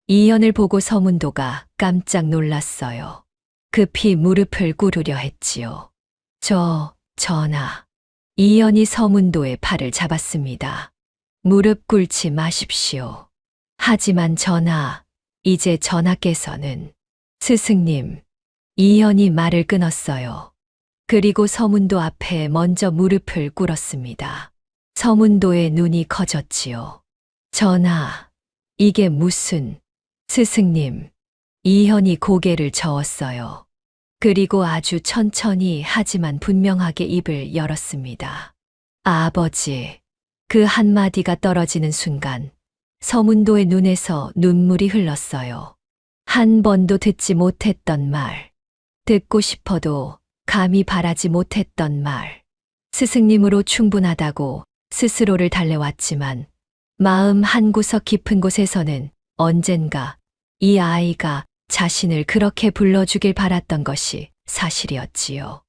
이현을 보고 서문도가 깜짝 놀랐어요. 급히 무릎을 꿇으려 했지요. 전하. 이연이 서문도의 팔을 잡았습니다. 무릎 꿇지 마십시오. 하지만 전하, 이제 전하께서는 스승님, 이연이 말을 끊었어요. 그리고 서문도 앞에 먼저 무릎을 꿇었습니다. 서문도의 눈이 커졌지요. 전하, 이게 무슨... 스승님, 이현이 고개를 저었어요. 그리고 아주 천천히 하지만 분명하게 입을 열었습니다. 아버지, 그 한마디가 떨어지는 순간 서문도의 눈에서 눈물이 흘렀어요. 한 번도 듣지 못했던 말, 듣고 싶어도 감히 바라지 못했던 말. 스승님으로 충분하다고 스스로를 달래왔지만 마음 한구석 깊은 곳에서는 언젠가 이 아이가 자신을 그렇게 불러주길 바랐던 것이 사실이었지요.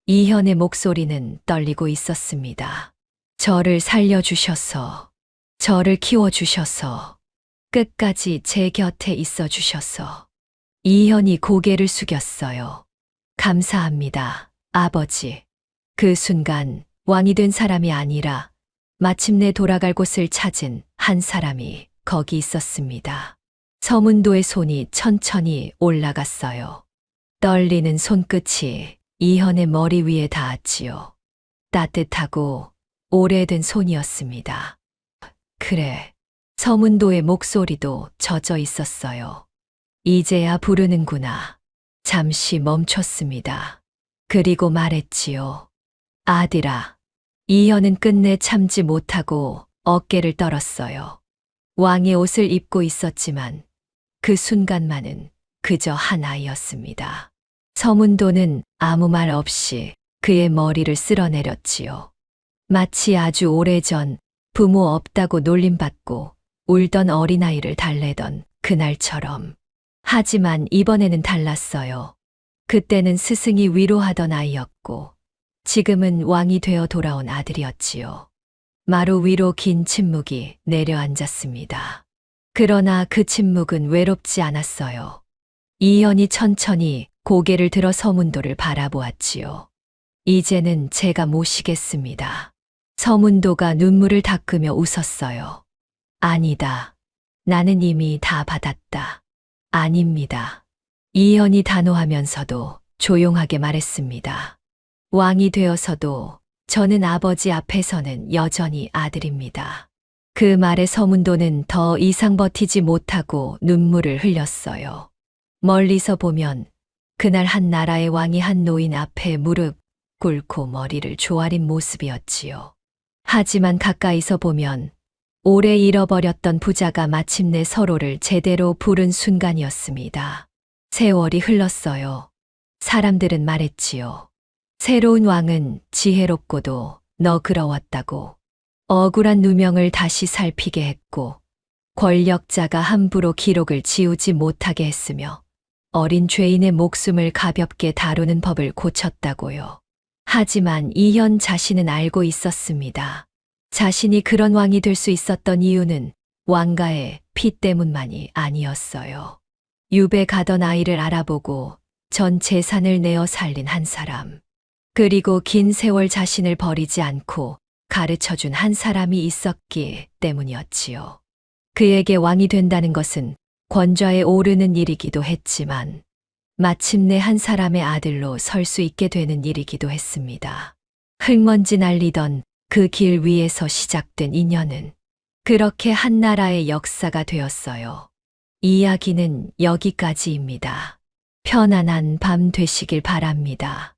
이현의 목소리는 떨리고 있었습니다. 저를 살려주셔서, 저를 키워주셔서, 끝까지 제 곁에 있어주셔서. 이현이 고개를 숙였어요. 감사합니다, 아버지. 그 순간 왕이 된 사람이 아니라 마침내 돌아갈 곳을 찾은 한 사람이 거기 있었습니다. 서문도의 손이 천천히 올라갔어요. 떨리는 손끝이 이현의 머리 위에 닿았지요. 따뜻하고 오래된 손이었습니다. 그래, 서문도의 목소리도 젖어 있었어요. 이제야 부르는구나. 잠시 멈췄습니다. 그리고 말했지요. 아들아. 이현은 끝내 참지 못하고 어깨를 떨었어요. 왕의 옷을 입고 있었지만 그 순간만은 그저 한 아이였습니다. 서문도는 아무 말 없이 그의 머리를 쓸어내렸지요. 마치 아주 오래전 부모 없다고 놀림받고 울던 어린아이를 달래던 그날처럼. 하지만 이번에는 달랐어요. 그때는 스승이 위로하던 아이였고 지금은 왕이 되어 돌아온 아들이었지요. 마루 위로 긴 침묵이 내려앉았습니다. 그러나 그 침묵은 외롭지 않았어요. 이현이 천천히 고개를 들어 서문도를 바라보았지요. 이제는 제가 모시겠습니다. 서문도가 눈물을 닦으며 웃었어요. 아니다. 나는 이미 다 받았다. 아닙니다. 이현이 단호하면서도 조용하게 말했습니다. 왕이 되어서도 저는 아버지 앞에서는 여전히 아들입니다. 그 말에 서문도는 더 이상 버티지 못하고 눈물을 흘렸어요. 멀리서 보면 그날 한 나라의 왕이 한 노인 앞에 무릎 꿇고 머리를 조아린 모습이었지요. 하지만 가까이서 보면 오래 잃어버렸던 부자가 마침내 서로를 제대로 부른 순간이었습니다. 세월이 흘렀어요. 사람들은 말했지요. 새로운 왕은 지혜롭고도 너그러웠다고. 억울한 누명을 다시 살피게 했고 권력자가 함부로 기록을 지우지 못하게 했으며 어린 죄인의 목숨을 가볍게 다루는 법을 고쳤다고요. 하지만 이현 자신은 알고 있었습니다. 자신이 그런 왕이 될 수 있었던 이유는 왕가의 피 때문만이 아니었어요. 유배 가던 아이를 알아보고 전 재산을 내어 살린 한 사람. 그리고 긴 세월 자신을 버리지 않고 가르쳐준 한 사람이 있었기 때문이었지요. 그에게 왕이 된다는 것은 권좌에 오르는 일이기도 했지만 마침내 한 사람의 아들로 설 수 있게 되는 일이기도 했습니다. 흙먼지 날리던 그 길 위에서 시작된 인연은 그렇게 한 나라의 역사가 되었어요. 이야기는 여기까지입니다. 편안한 밤 되시길 바랍니다.